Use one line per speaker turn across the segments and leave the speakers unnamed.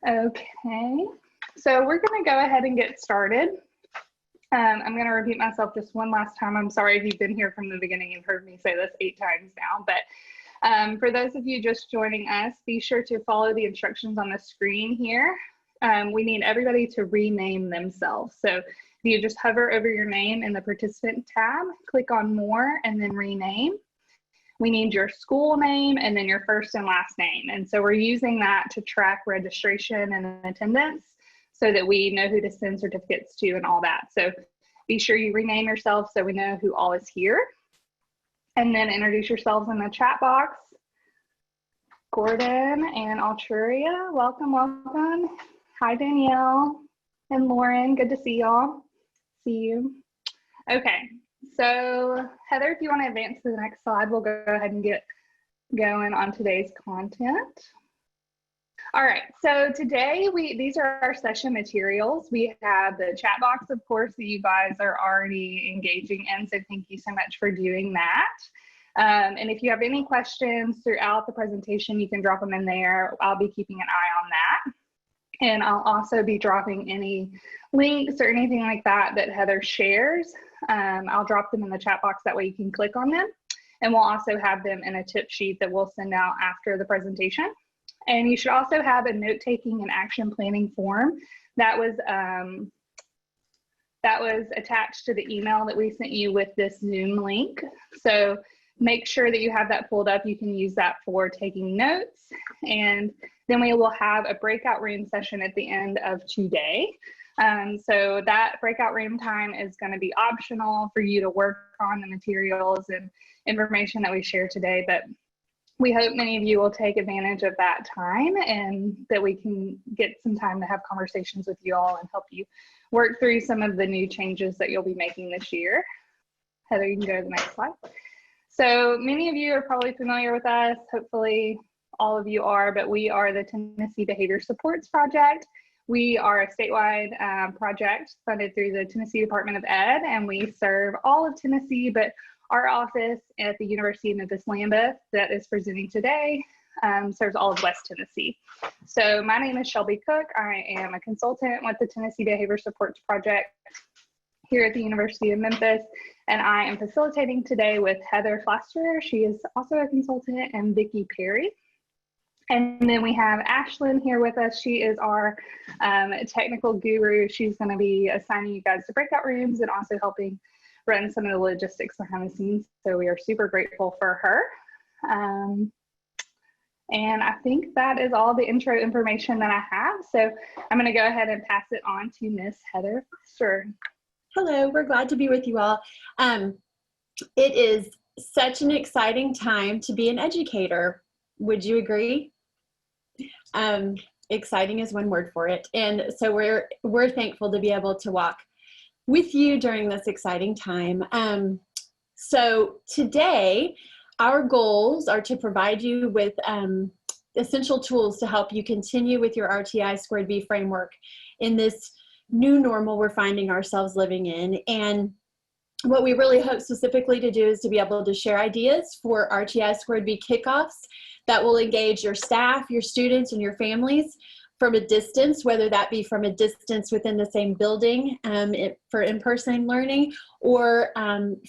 Okay, so we're going to go ahead and get started. I'm going to repeat myself just one last time. I'm sorry if you've been here from the beginning and heard me say this 8 times now, but for those of you just joining us, be sure to follow the instructions on the screen here. We need everybody to rename themselves. So if you just hover over your name in the participant tab, click on more and then rename. We need your school name and then your first and last name. And so we're using that to track registration and attendance so that we know who to send certificates to and all that. So be sure you rename yourself so we know who all is here. And then introduce yourselves in the chat box. Gordon and Altruria, welcome, welcome. Hi, Danielle and Lauren, good to see y'all. See you. Okay, so Heather, if you want to advance to the next slide, we'll go ahead and get going on today's content. All right, so today these are our session materials. We have the chat box, of course, that you guys are already engaging in, so thank you so much for doing that. And if you have any questions throughout the presentation, you can drop them in there. I'll be keeping an eye on that. And I'll also be dropping any links or anything like that that Heather shares. I'll drop them in the chat box, that way you can click on them. And we'll also have them in a tip sheet that we'll send out after the presentation. And you should also have a note-taking and action planning form that was attached to the email that we sent you with this Zoom link. So make sure that you have that pulled up. You can use that for taking notes. And then we will have a breakout room session at the end of today. So that breakout room time is going to be optional for you to work on the materials and information that we share today. But we hope many of you will take advantage of that time and that we can get some time to have conversations with you all and help you work through some of the new changes that you'll be making this year. Heather, you can go to the next slide. So many of you are probably familiar with us. Hopefully all of you are, but we are the Tennessee Behavior Supports Project. We are a statewide project funded through the Tennessee Department of Ed, and we serve all of Tennessee, but our office at the University of Memphis-Lambeth that is presenting today serves all of West Tennessee. So my name is Shelby Cook. I am a consultant with the Tennessee Behavior Supports Project here at the University of Memphis, and I am facilitating today with Heather Flasterer. She is also a consultant, and Vicki Perry. And then we have Ashlyn here with us. She is our technical guru. She's going to be assigning you guys to breakout rooms and also helping run some of the logistics behind the scenes. So we are super grateful for her. And I think that is all the intro information that I have. So I'm going to go ahead and pass it on to Miss Heather Flasterer.
Hello, we're glad to be with you all. It is such an exciting time to be an educator. Would you agree? Exciting is one word for it. And so we're thankful to be able to walk with you during this exciting time. So today, our goals are to provide you with essential tools to help you continue with your RTI²-B framework in this new normal we're finding ourselves living in. And what we really hope specifically to do is to be able to share ideas for RTI²-B kickoffs that will engage your staff, your students, and your families from a distance, whether that be from a distance within the same building for in-person learning, or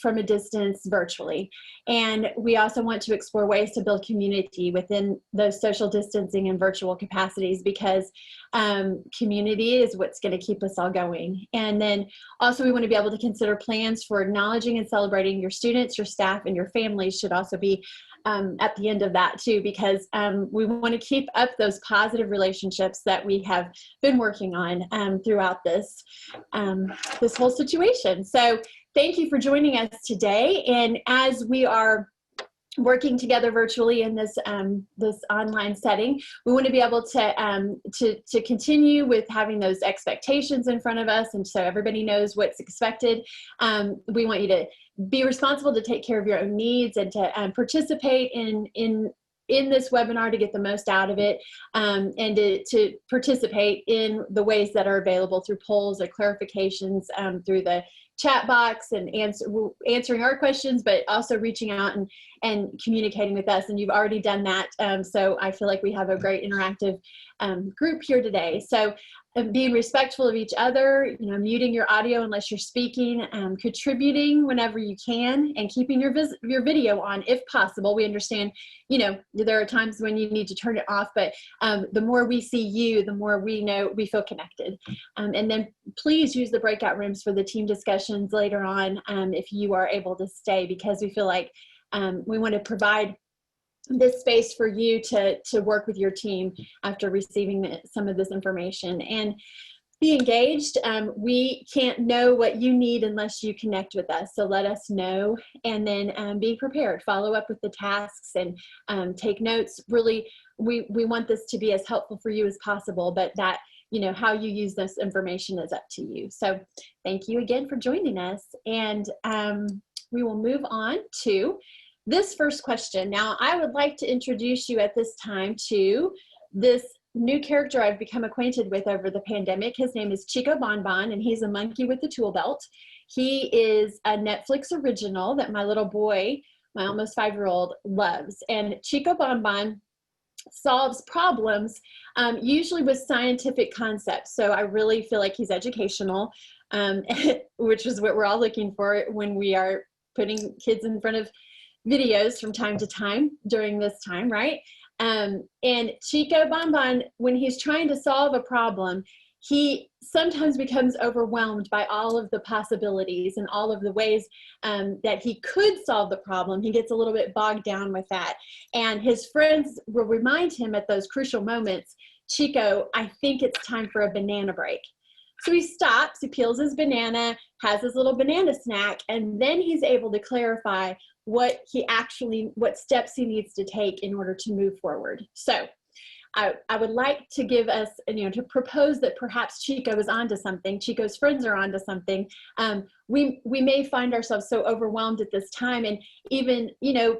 from a distance virtually. And we also want to explore ways to build community within those social distancing and virtual capacities, because community is what's going to keep us all going. And then also we want to be able to consider plans for acknowledging and celebrating your students, your staff, and your families should also be at the end of that too, because we want to keep up those positive relationships that we have been working on throughout this whole situation. So thank you for joining us today. And as we are working together virtually in this this online setting, we want to be able to continue with having those expectations in front of us, and so everybody knows what's expected. We want you to be responsible to take care of your own needs and to participate in this webinar to get the most out of it, and to participate in the ways that are available through polls or clarifications through the chat box, and answering our questions, but also reaching out and communicating with us. And you've already done that. So I feel like we have a great interactive group here today. So being respectful of each other, muting your audio unless you're speaking, contributing whenever you can, and keeping your video on if possible. We understand, there are times when you need to turn it off, but the more we see you, the more we know we feel connected. And then please use the breakout rooms for the team discussions later on if you are able to stay, because we feel like we want to provide this space for you to work with your team after receiving some of this information, and be engaged. We can't know what you need unless you connect with us. So let us know, and then be prepared, follow up with the tasks, and take notes. Really, we want this to be as helpful for you as possible, but that, how you use this information is up to you. So thank you again for joining us. And we will move on to this first question. Now, I would like to introduce you at this time to this new character I've become acquainted with over the pandemic. His name is Chico Bonbon, and he's a monkey with a tool belt. He is a Netflix original that my little boy, my almost 5-year-old, loves. And Chico Bonbon solves problems usually with scientific concepts. So I really feel like he's educational, which is what we're all looking for when we are putting kids in front of videos from time to time during this time, right? And Chico Bonbon, when he's trying to solve a problem, he sometimes becomes overwhelmed by all of the possibilities and all of the ways that he could solve the problem. He gets a little bit bogged down with that. And his friends will remind him at those crucial moments, Chico, I think it's time for a banana break. So he stops, he peels his banana, has his little banana snack, and then he's able to clarify what steps he needs to take in order to move forward. So I would like to give us, to propose that perhaps Chico is onto something. Chico's friends are onto something. We may find ourselves so overwhelmed at this time, and even, in a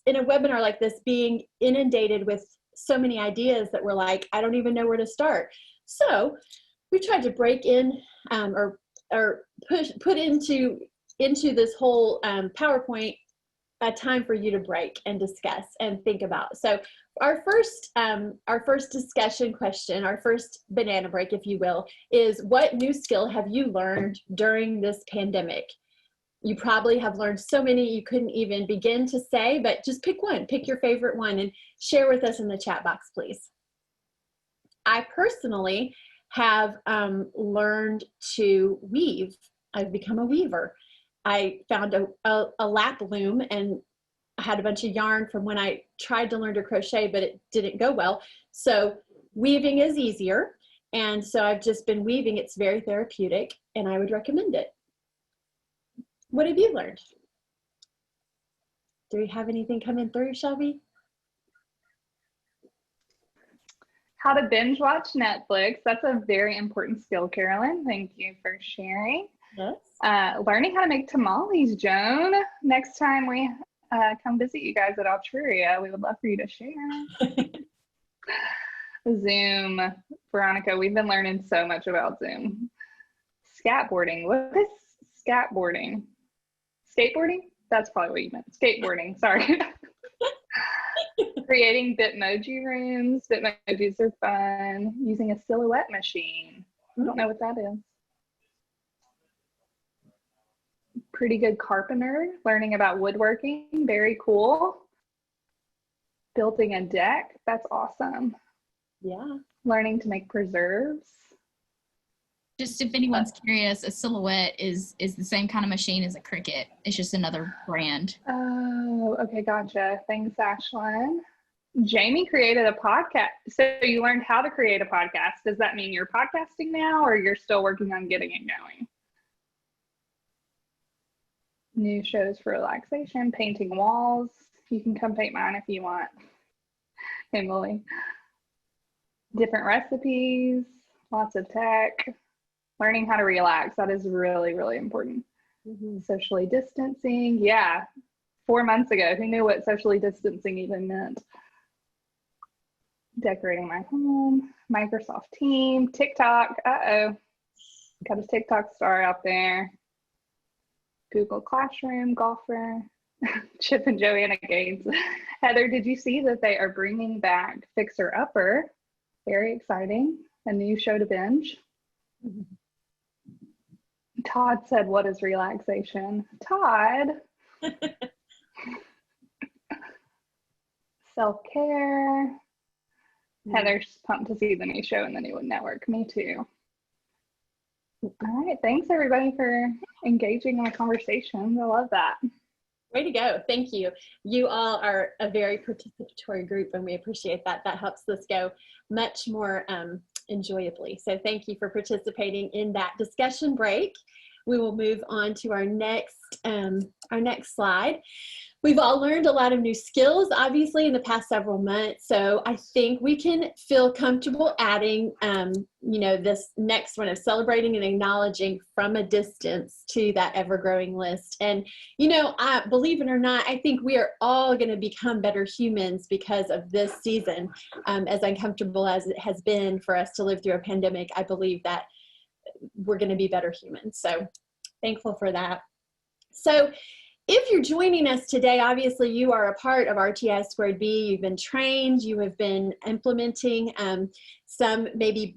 webinar like this, being inundated with so many ideas that we're like, I don't even know where to start. So we tried to break in or put into this whole PowerPoint a time for you to break and discuss and think about. So our first discussion question, our first banana break, if you will, is what new skill have you learned during this pandemic? You probably have learned so many you couldn't even begin to say, but just pick one, pick your favorite one and share with us in the chat box, please. I personally have learned to weave. I've become a weaver. I found a lap loom, and I had a bunch of yarn from when I tried to learn to crochet, but it didn't go well. So weaving is easier. And so I've just been weaving. It's very therapeutic, and I would recommend it. What have you learned? Do we have anything coming through, Shelby?
How to binge watch Netflix. That's a very important skill, Carolyn. Thank you for sharing.
Yes.
Learning how to make tamales, Joan. Next time we come visit you guys at Altruria, we would love for you to share. Zoom. Veronica, we've been learning so much about Zoom. Scatboarding. What is scatboarding? Skateboarding? That's probably what you meant. Skateboarding, sorry. Creating Bitmoji rooms. Bitmojis are fun. Using a silhouette machine. I don't know what that is. Pretty good carpenter. Learning about woodworking. Very cool. Building a deck. That's awesome.
Yeah.
Learning to make preserves.
Just if anyone's curious, a silhouette is the same kind of machine as a Cricut. It's just another brand.
Oh, okay, gotcha. Thanks, Ashlyn. Jamie created a podcast. So you learned how to create a podcast. Does that mean you're podcasting now, or you're still working on getting it going? New shows for relaxation, painting walls. You can come paint mine if you want, Emily. Different recipes, lots of tech. Learning how to relax. That is really, really important. Mm-hmm. Socially distancing. Yeah. 4 months ago, who knew what socially distancing even meant? Decorating my home. Microsoft Team. TikTok. Uh-oh. Got a TikTok star out there. Google Classroom. Golfer. Chip and Joanna Gaines. Heather, did you see that they are bringing back Fixer Upper? Very exciting. A new show to binge. Todd said, what is relaxation? Todd. Self-care. Heather's pumped to see the new show in the new network. Me too. All right. Thanks, everybody, for engaging in the conversation. I love that.
Way to go. Thank you. You all are a very participatory group, and we appreciate that. That helps us go much more enjoyably. So thank you for participating in that discussion break. We will move on to our next slide. We've all learned a lot of new skills, obviously, in the past several months. So I think we can feel comfortable adding, this next one of celebrating and acknowledging from a distance to that ever-growing list. And, believe it or not, I think we are all going to become better humans because of this season. As uncomfortable as it has been for us to live through a pandemic, I believe that we're going to be better humans. So thankful for that. So if you're joining us today, obviously you are a part of RTI²-B. You've been trained, you have been implementing, some maybe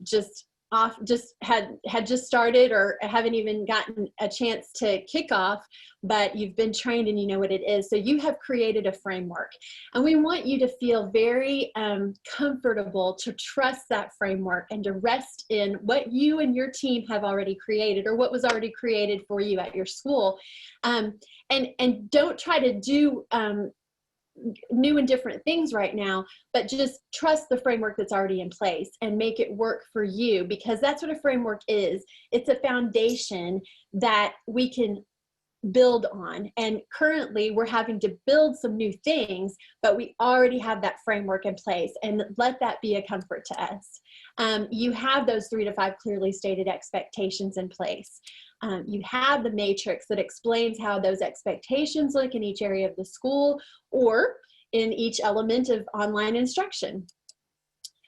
had just started or haven't even gotten a chance to kick off, but you've been trained and you know what it is. So you have created a framework, and we want you to feel very comfortable to trust that framework and to rest in what you and your team have already created, or what was already created for you at your school. And don't try to do new and different things right now, but just trust the framework that's already in place and make it work for you, because that's what a framework is. It's a foundation that we can build on. And currently we're having to build some new things, but we already have that framework in place, and let that be a comfort to us. You have those 3 to 5 clearly stated expectations in place. You have the matrix that explains how those expectations look in each area of the school or in each element of online instruction.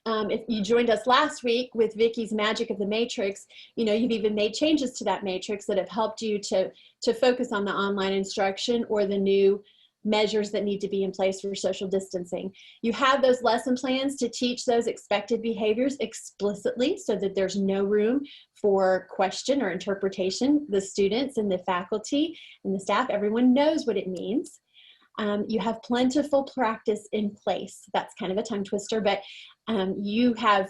If you joined us last week with Vicky's Magic of the Matrix, you've even made changes to that matrix that have helped you to focus on the online instruction or the new measures that need to be in place for social distancing. You have those lesson plans to teach those expected behaviors explicitly so that there's no room for question or interpretation. The students and the faculty and the staff, everyone knows what it means. You have plentiful practice in place. That's kind of a tongue twister, but you have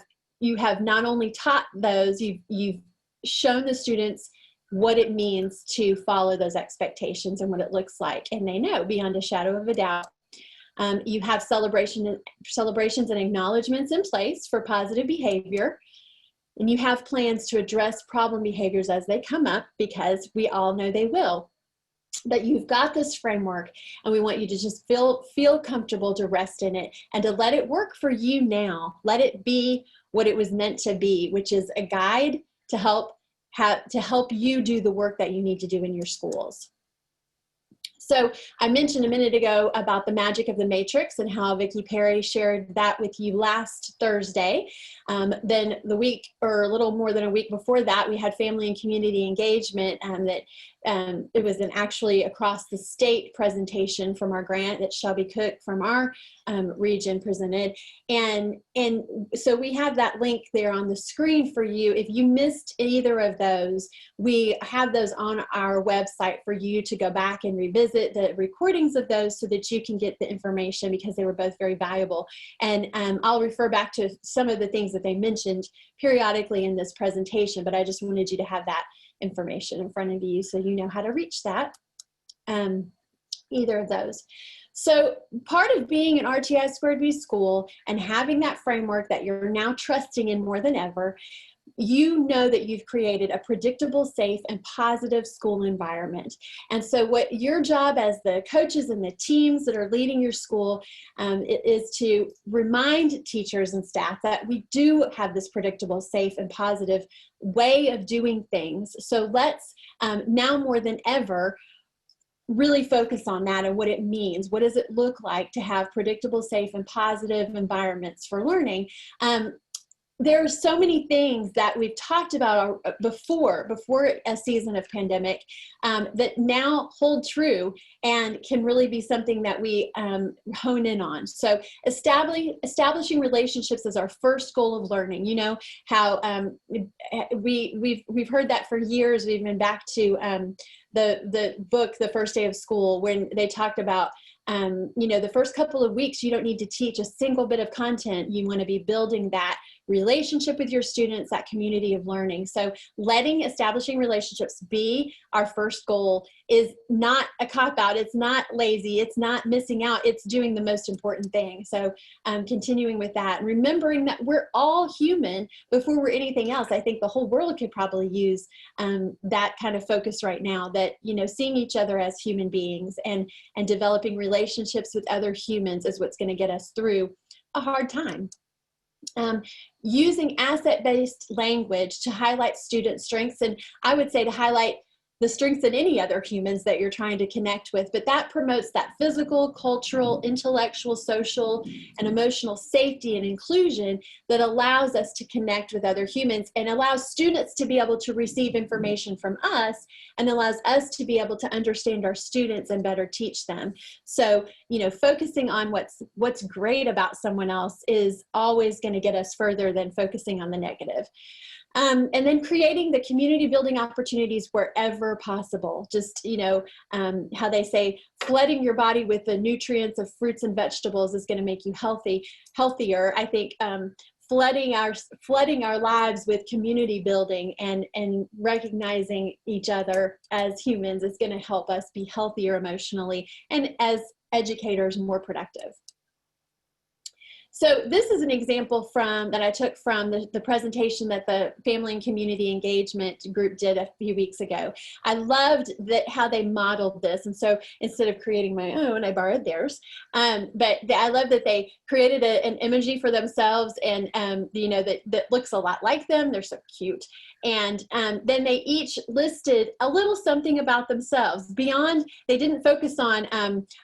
not only taught those, you've shown the students what it means to follow those expectations and what it looks like, and they know beyond a shadow of a doubt. You have celebrations and acknowledgements in place for positive behavior, and you have plans to address problem behaviors as they come up, because we all know they will. But you've got this framework, and we want you to just feel comfortable to rest in it and to let it work for you now. Let it be what it was meant to be, which is a guide to help you do the work that you need to do in your schools. So I mentioned a minute ago about the magic of the matrix and how Vicki Perry shared that with you last Thursday. Then the week, or a little more than a week before that, we had family and community engagement, it was an actually across the state presentation from our grant that Shelby Cook from our region presented. And so we have that link there on the screen for you. If you missed either of those, we have those on our website for you to go back and revisit the recordings of those so that you can get the information, because they were both very valuable. And I'll refer back to some of the things that they mentioned periodically in this presentation, but I just wanted you to have that information in front of you so you know how to reach that, either of those. So part of being an RTI²-B school and having that framework that you're now trusting in more than ever, you know that you've created a predictable, safe, and positive school environment. And so what your job as the coaches and the teams that are leading your school is to remind teachers and staff that we do have this predictable, safe, and positive way of doing things. So let's now more than ever really focus on that and what it means. What does it look like to have predictable, safe, and positive environments for learning? there are so many things that we've talked about before a season of pandemic that now hold true and can really be something that we hone in on. So establishing relationships is our first goal of learning. You know how we've heard that for years. We've been back to the book, The First Day of School, when they talked about you know, the first couple of weeks, you don't need to teach a single bit of content. You want to be building that relationship with your students, that community of learning. So establishing relationships be our first goal is not a cop-out. It's not lazy. It's not missing out. It's doing the most important thing. So continuing with that, remembering that we're all human before we're anything else. I think the whole world could probably use that kind of focus right now, that, you know, seeing each other as human beings and developing relationships with other humans is what's going to get us through a hard time. Using asset-based language to highlight student strengths, and I would say to highlight the strengths in any other humans that you're trying to connect with, but that promotes that physical, cultural, intellectual, social, and emotional safety and inclusion that allows us to connect with other humans and allows students to be able to receive information from us and allows us to be able to understand our students and better teach them. So, you know, focusing on what's great about someone else is always going to get us further than focusing on the negative. And then creating the community building opportunities wherever possible. Just, you know, how they say flooding your body with the nutrients of fruits and vegetables is going to make you healthier. I think flooding our lives with community building and recognizing each other as humans is going to help us be healthier emotionally and as educators more productive. So this is an example that I took from the presentation that the Family and Community Engagement group did a few weeks ago. I loved how they modeled this. And so instead of creating my own, I borrowed theirs. But I love that they created an imagery for themselves and, you know, that looks a lot like them. They're so cute. And then they each listed a little something about themselves beyond, they didn't focus on,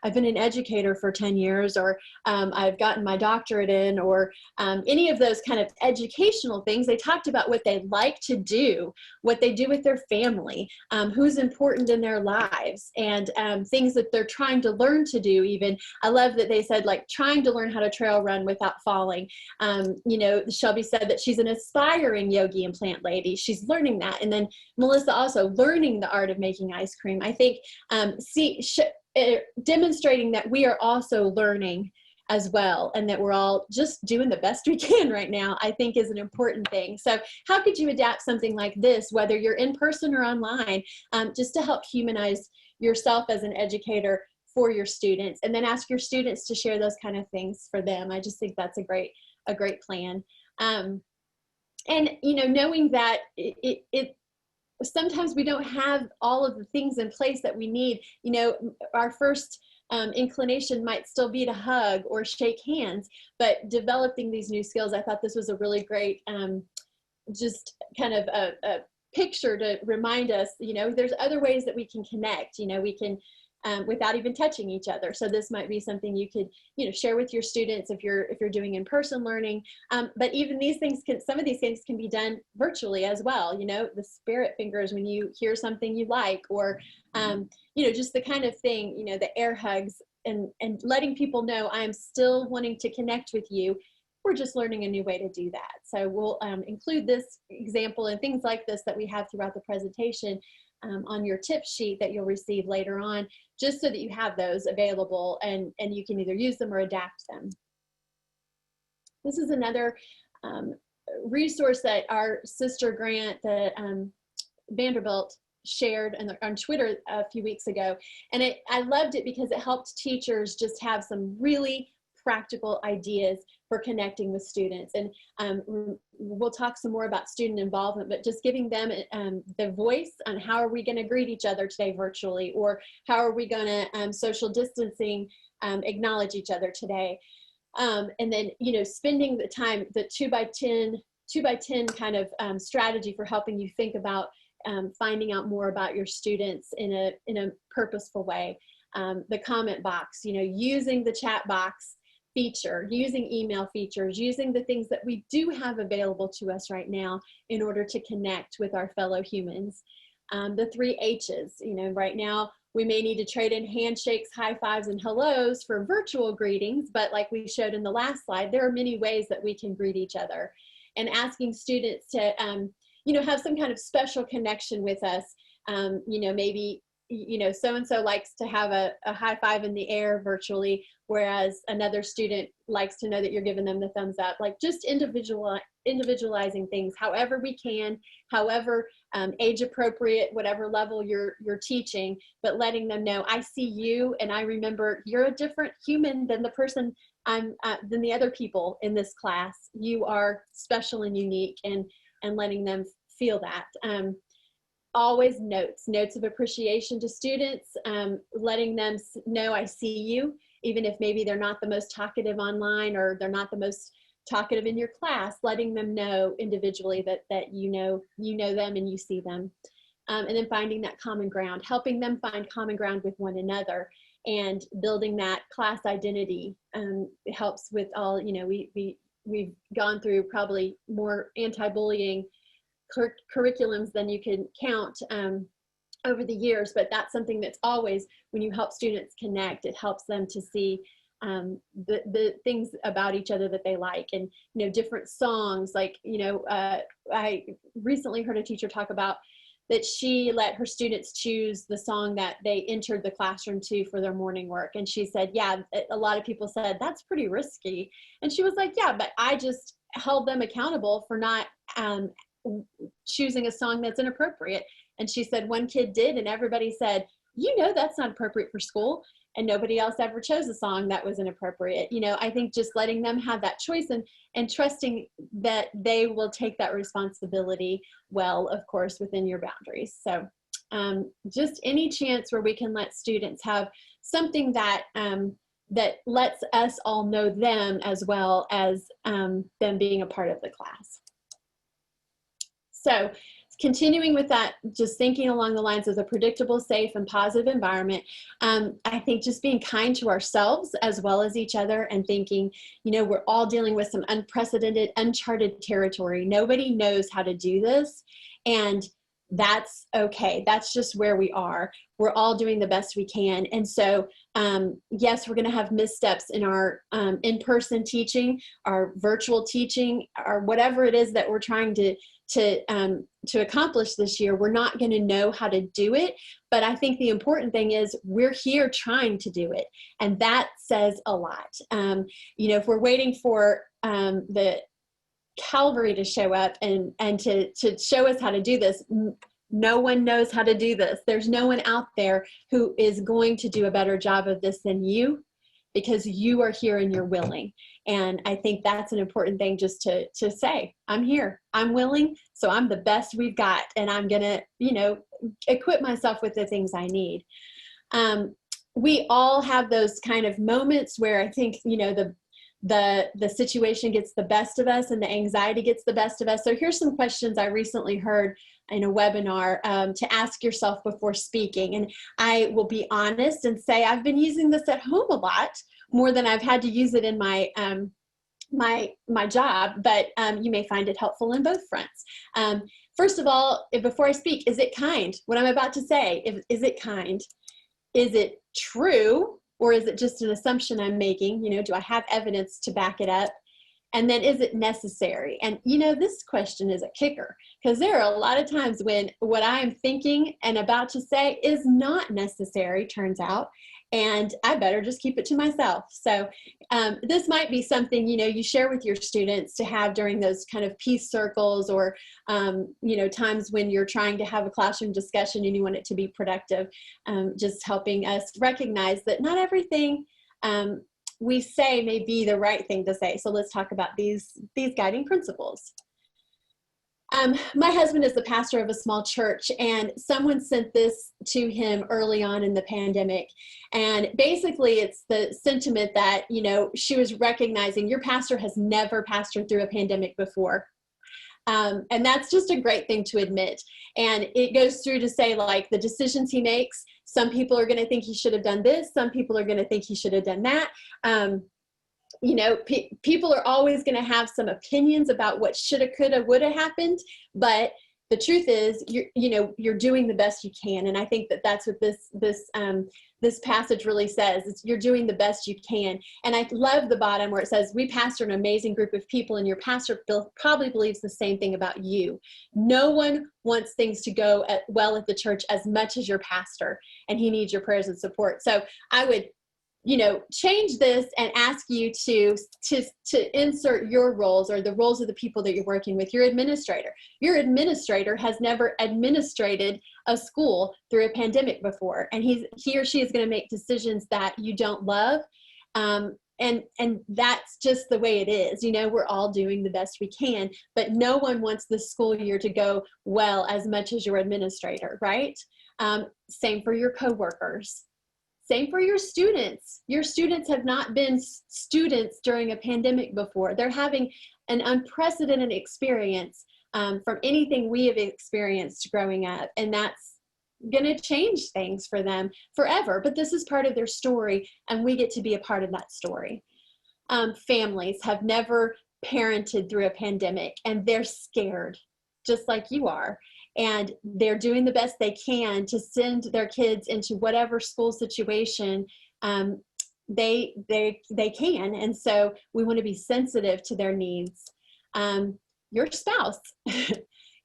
I've been an educator for 10 years, or I've gotten my doctorate in, or any of those kind of educational things. They talked about what they like to do, what they do with their family, who's important in their lives, and things that they're trying to learn to do even. I love that they said, like, trying to learn how to trail run without falling. You know, Shelby said that she's an aspiring yogi and plant lady. She's learning that. And then Melissa also learning the art of making ice cream. I think demonstrating that we are also learning as well, and that we're all just doing the best we can right now, I think is an important thing. So how could you adapt something like this, whether you're in person or online, just to help humanize yourself as an educator for your students, and then ask your students to share those kind of things for them. I just think that's a great plan. And, you know, knowing that sometimes we don't have all of the things in place that we need. You know, our first inclination might still be to hug or shake hands, but developing these new skills, I thought this was a really great, just kind of a picture to remind us, you know, there's other ways that we can connect. You know, we can, without even touching each other. So this might be something you could, you know, share with your students if you're doing in-person learning. But even some of these things can be done virtually as well. You know, the spirit fingers when you hear something you like, or, you know, just the kind of thing, you know, the air hugs and letting people know I'm still wanting to connect with you. We're just learning a new way to do that. So we'll include this example and things like this that we have throughout the presentation on your tip sheet that you'll receive later on, just so that you have those available and you can either use them or adapt them. This is another resource that our sister Grant, the Vanderbilt, shared on Twitter a few weeks ago. And I loved it because it helped teachers just have some really practical ideas for connecting with students. And we'll talk some more about student involvement, but just giving them the voice on how are we going to greet each other today virtually, or how are we going to social distancing acknowledge each other today. And then, you know, spending the time, the 2x10 kind of strategy for helping you think about finding out more about your students in a purposeful way. The comment box, you know, using the chat box feature, using email features, using the things that we do have available to us right now in order to connect with our fellow humans. The 3 H's, you know, right now we may need to trade in handshakes, high fives, and hellos for virtual greetings, but like we showed in the last slide, there are many ways that we can greet each other. And asking students to, you know, have some kind of special connection with us. You know, maybe, you know, so-and-so likes to have a high five in the air virtually, whereas another student likes to know that you're giving them the thumbs up. Like just individualizing things however we can, however age appropriate, whatever level you're teaching, but letting them know, I see you, and I remember you're a different human than the person than the other people in this class. You are special and unique, and letting them feel that. Always notes of appreciation to students, letting them know I see you, even if maybe they're not the most talkative online or they're not the most talkative in your class, letting them know individually that you know them and you see them. And then finding that common ground, helping them find common ground with one another, and building that class identity. It helps with all, you know, we've gone through probably more anti-bullying curriculums than you can count over the years, but that's something that's always, when you help students connect, it helps them to see the things about each other that they like, and, you know, different songs. Like, you know, I recently heard a teacher talk about that she let her students choose the song that they entered the classroom to for their morning work. And she said, yeah, a lot of people said, that's pretty risky. And she was like, yeah, but I just held them accountable for not choosing a song that's inappropriate. And she said one kid did, and everybody said, you know, that's not appropriate for school. And nobody else ever chose a song that was inappropriate. You know, I think just letting them have that choice, and trusting that they will take that responsibility well, of course, within your boundaries. So just any chance where we can let students have something that that lets us all know them as well as them being a part of the class. So continuing with that, just thinking along the lines of the predictable, safe, and positive environment, I think just being kind to ourselves as well as each other, and thinking, you know, we're all dealing with some unprecedented, uncharted territory. Nobody knows how to do this, and that's okay. That's just where we are. We're all doing the best we can. And so, yes, we're going to have missteps in our in-person teaching, our virtual teaching, or whatever it is that we're trying to accomplish this year. We're not going to know how to do it, but I think the important thing is we're here trying to do it, and that says a lot. You know, if we're waiting for the Calvary to show up and to show us how to do this, no one knows how to do this. There's no one out there who is going to do a better job of this than you, because you are here and you're willing. And I think that's an important thing just to say, I'm here, I'm willing, so I'm the best we've got, and I'm gonna, you know, equip myself with the things I need. We all have those kind of moments where I think, you know, the situation gets the best of us and the anxiety gets the best of us. So here's some questions I recently heard in a webinar to ask yourself before speaking. And I will be honest and say I've been using this at home a lot, more than I've had to use it in my my job, but you may find it helpful in both fronts. First of all, before I speak, is it kind? What I'm about to say, is it kind? Is it true? Or is it just an assumption I'm making? You know, do I have evidence to back it up? And then, is it necessary? And, you know, this question is a kicker, because there are a lot of times when what I am thinking and about to say is not necessary, turns out, and I better just keep it to myself. So this might be something, you know, you share with your students to have during those kind of peace circles, or, you know, times when you're trying to have a classroom discussion and you want it to be productive, just helping us recognize that not everything we say may be the right thing to say. So let's talk about these guiding principles. My husband is the pastor of a small church, and someone sent this to him early on in the pandemic. And basically it's the sentiment that, you know, she was recognizing your pastor has never pastored through a pandemic before. And that's just a great thing to admit. And it goes through to say, like, the decisions he makes, some people are going to think he should have done this. Some people are going to think he should have done that. you know, people are always going to have some opinions about what shoulda, coulda, woulda happened, but the truth is, you're doing the best you can. And I think that that's what this passage really says. It's, you're doing the best you can. And I love the bottom where it says, we pastor an amazing group of people, and your pastor probably believes the same thing about you. No one wants things to go well at the church as much as your pastor, and he needs your prayers and support. So I would, change this and ask you to insert your roles, or the roles of the people that you're working with. Your administrator has never administrated a school through a pandemic before, and he or she is going to make decisions that you don't love, and that's just the way it is. We're all doing the best we can, but no one wants the school year to go well as much as your administrator, right? Same for your coworkers. Same for your students. Your students have not been students during a pandemic before. They're having an unprecedented experience from anything we have experienced growing up, and that's going to change things for them forever. But this is part of their story, and we get to be a part of that story. Families have never parented through a pandemic, and they're scared, just like you are. And they're doing the best they can to send their kids into whatever school situation they can. And so we want to be sensitive to their needs. Your spouse,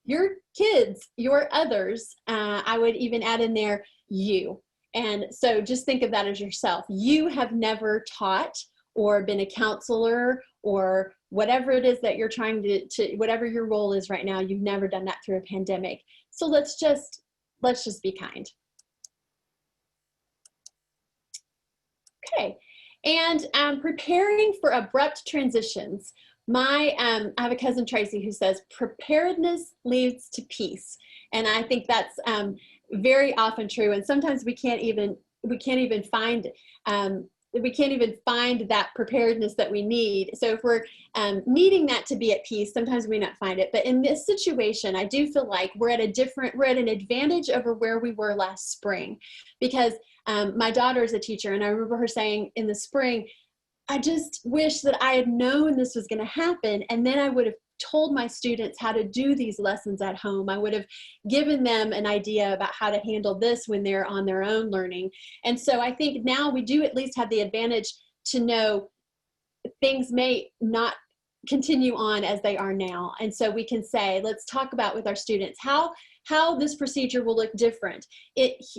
your kids, your others, I would even add in there you. And so just think of that as yourself. You have never taught or been a counselor or whatever it is that you're trying to whatever your role is right now, you've never done that through a pandemic. So let's just be kind. Okay, and preparing for abrupt transitions. I have a cousin, Tracy, who says preparedness leads to peace, and I think that's very often true. And sometimes we can't even find that preparedness that we need. So if we're needing that to be at peace, sometimes we may not find it. But in this situation, I do feel like we're at an advantage over where we were last spring, because my daughter is a teacher, and I remember her saying in the spring, I just wish that I had known this was going to happen, and then I would have told my students how to do these lessons at home. I would have given them an idea about how to handle this when they're on their own learning. And so I think now we do at least have the advantage to know things may not continue on as they are now. And so we can say, let's talk about with our students how this procedure will look different.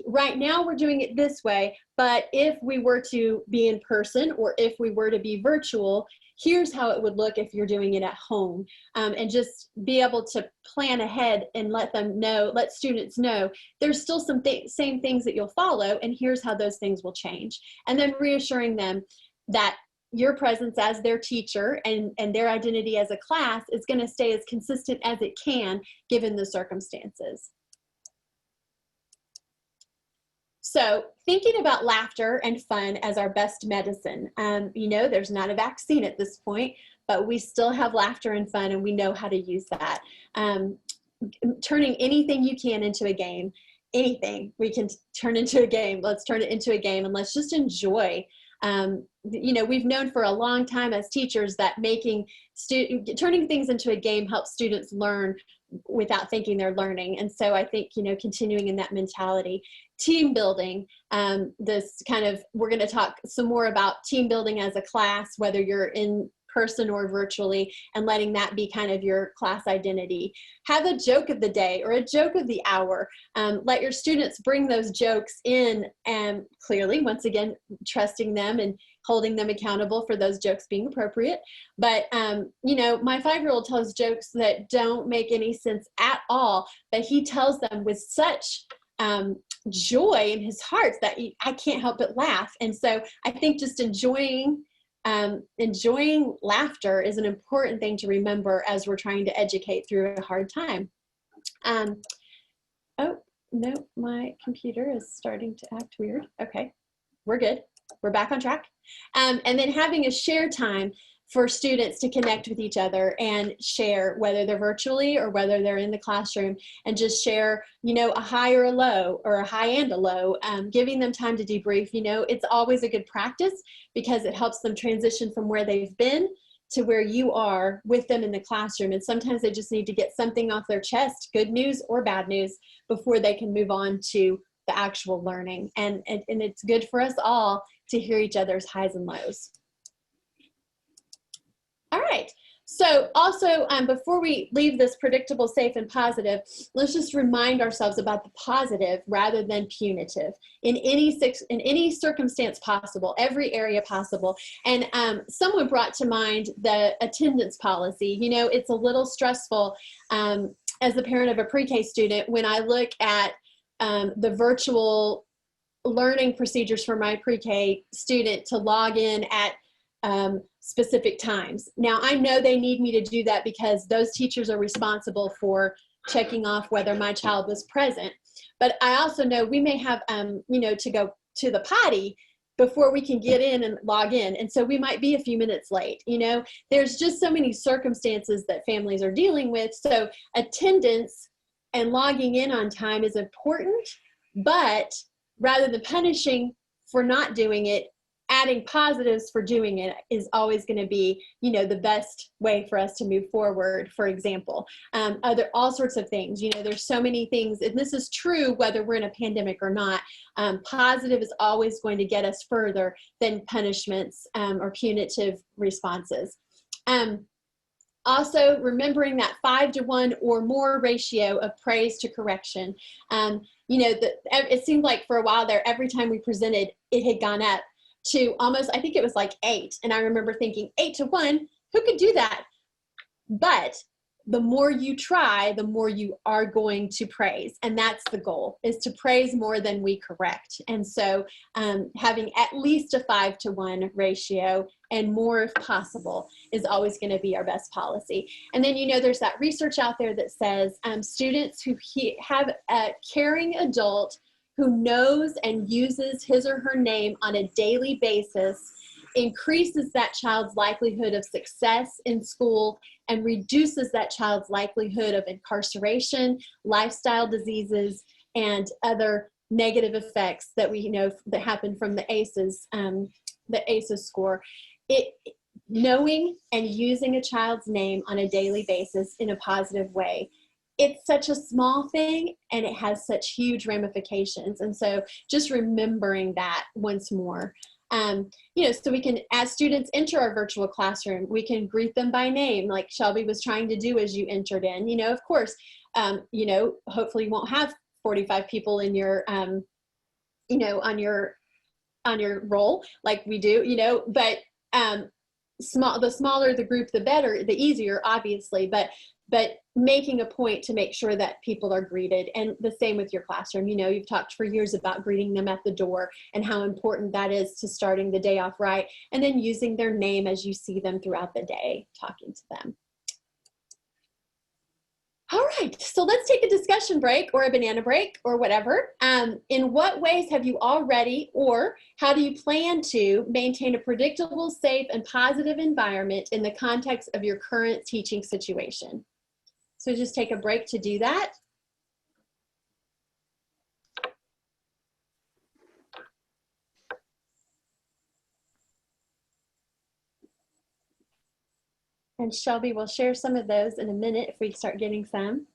Right now we're doing it this way, but if we were to be in person, or if we were to be virtual, here's how it would look if you're doing it at home, and just be able to plan ahead and let students know there's still some same things that you'll follow, and here's how those things will change. And then reassuring them that your presence as their teacher and their identity as a class is going to stay as consistent as it can given the circumstances. So thinking about laughter and fun as our best medicine. There's not a vaccine at this point, but we still have laughter and fun, and we know how to use that. Turning anything you can into a game. Anything we can turn into a game, let's turn it into a game, and let's just enjoy. We've known for a long time as teachers that turning things into a game helps students learn without thinking they're learning. And so I think, continuing in that mentality. Team building, we're going to talk some more about team building as a class, whether you're in person or virtually, and letting that be kind of your class identity. Have a joke of the day or a joke of the hour. Let your students bring those jokes in, and clearly, once again, trusting them and holding them accountable for those jokes being appropriate. But, my 5-year-old tells jokes that don't make any sense at all, but he tells them with such joy in his heart that I can't help but laugh. And so I think just enjoying laughter is an important thing to remember as we're trying to educate through a hard time. Oh, no, my computer is starting to act weird. Okay, we're good. We're back on track. And then having a shared time for students to connect with each other and share, whether they're virtually or whether they're in the classroom, and just share, you know, a high or a low, or a high and a low, giving them time to debrief. You know, it's always a good practice because it helps them transition from where they've been to where you are with them in the classroom. And sometimes they just need to get something off their chest, good news or bad news, before they can move on to the actual learning. And it's good for us all to hear each other's highs and lows. All right, so also before we leave this predictable, safe, and positive, let's just remind ourselves about the positive rather than punitive in any circumstance possible, every area possible. And someone brought to mind the attendance policy. You know, it's a little stressful as the parent of a pre-K student when I look at the virtual learning procedures for my pre-K student to log in at specific times. Now, I know they need me to do that because those teachers are responsible for checking off whether my child was present. But I also know we may have, you know, to go to the potty before we can get in and log in. And so we might be a few minutes late. You know, there's just so many circumstances that families are dealing with. So attendance and logging in on time is important, but rather than punishing for not doing it, adding positives for doing it is always going to be, you know, the best way for us to move forward. For example, all sorts of things, you know, there's so many things, and this is true whether we're in a pandemic or not. Positive is always going to get us further than punishments or punitive responses. Also, remembering that 5-to-1 or more ratio of praise to correction. You know, it seemed like for a while there, every time we presented, it had gone up to almost, I think it was like 8. And I remember thinking 8-to-1, who could do that? But the more you try, the more you are going to praise. And that's the goal, is to praise more than we correct. And so having at least a 5-to-1 ratio and more if possible is always going to be our best policy. And then, you know, there's that research out there that says students who have a caring adult who knows and uses his or her name on a daily basis increases that child's likelihood of success in school and reduces that child's likelihood of incarceration, lifestyle diseases, and other negative effects that we know that happen from the ACEs score. Knowing and using a child's name on a daily basis in a positive way, it's such a small thing and it has such huge ramifications. And so just remembering that once more, you know, so we can, as students enter our virtual classroom, we can greet them by name, like Shelby was trying to do as you entered in. You know, of course, you know, hopefully you won't have 45 people in your, you know, on your roll like we do, you know, but the smaller the group, the better, the easier, obviously, but making a point to make sure that people are greeted. And the same with your classroom. You know, you've talked for years about greeting them at the door and how important that is to starting the day off right, and then using their name as you see them throughout the day, talking to them. All right, so let's take a discussion break or a banana break or whatever. In what ways have you already, or how do you plan to maintain a predictable, safe, and positive environment in the context of your current teaching situation? So just take a break to do that. And Shelby will share some of those in a minute if we start getting some.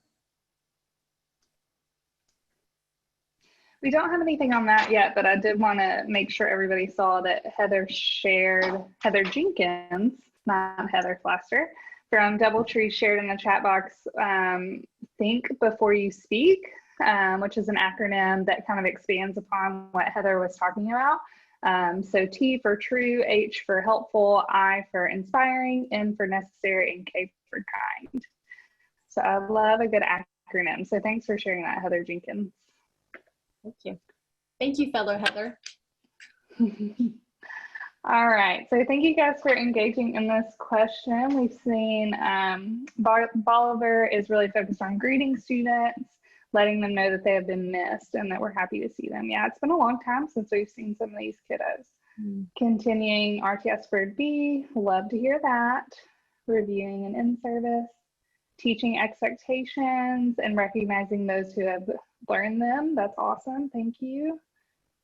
We don't have anything on that yet, but I did want to make sure everybody saw that Heather Jenkins, not Heather Flaster, from Doubletree shared in the chat box, think before you speak, which is an acronym that kind of expands upon what Heather was talking about. So T for true, H for helpful, I for inspiring, N for necessary, and K for kind. So I love a good acronym. So thanks for sharing that, Heather Jenkins.
Thank you. Thank you, fellow Heather.
All right, so thank you guys for engaging in this question. We've seen Bolivar is really focused on greeting students, letting them know that they have been missed and that we're happy to see them. Yeah, it's been a long time since we've seen some of these kiddos. Continuing RTI²-B, love to hear that. Reviewing an in-service. Teaching expectations and recognizing those who have learned them. That's awesome. Thank you.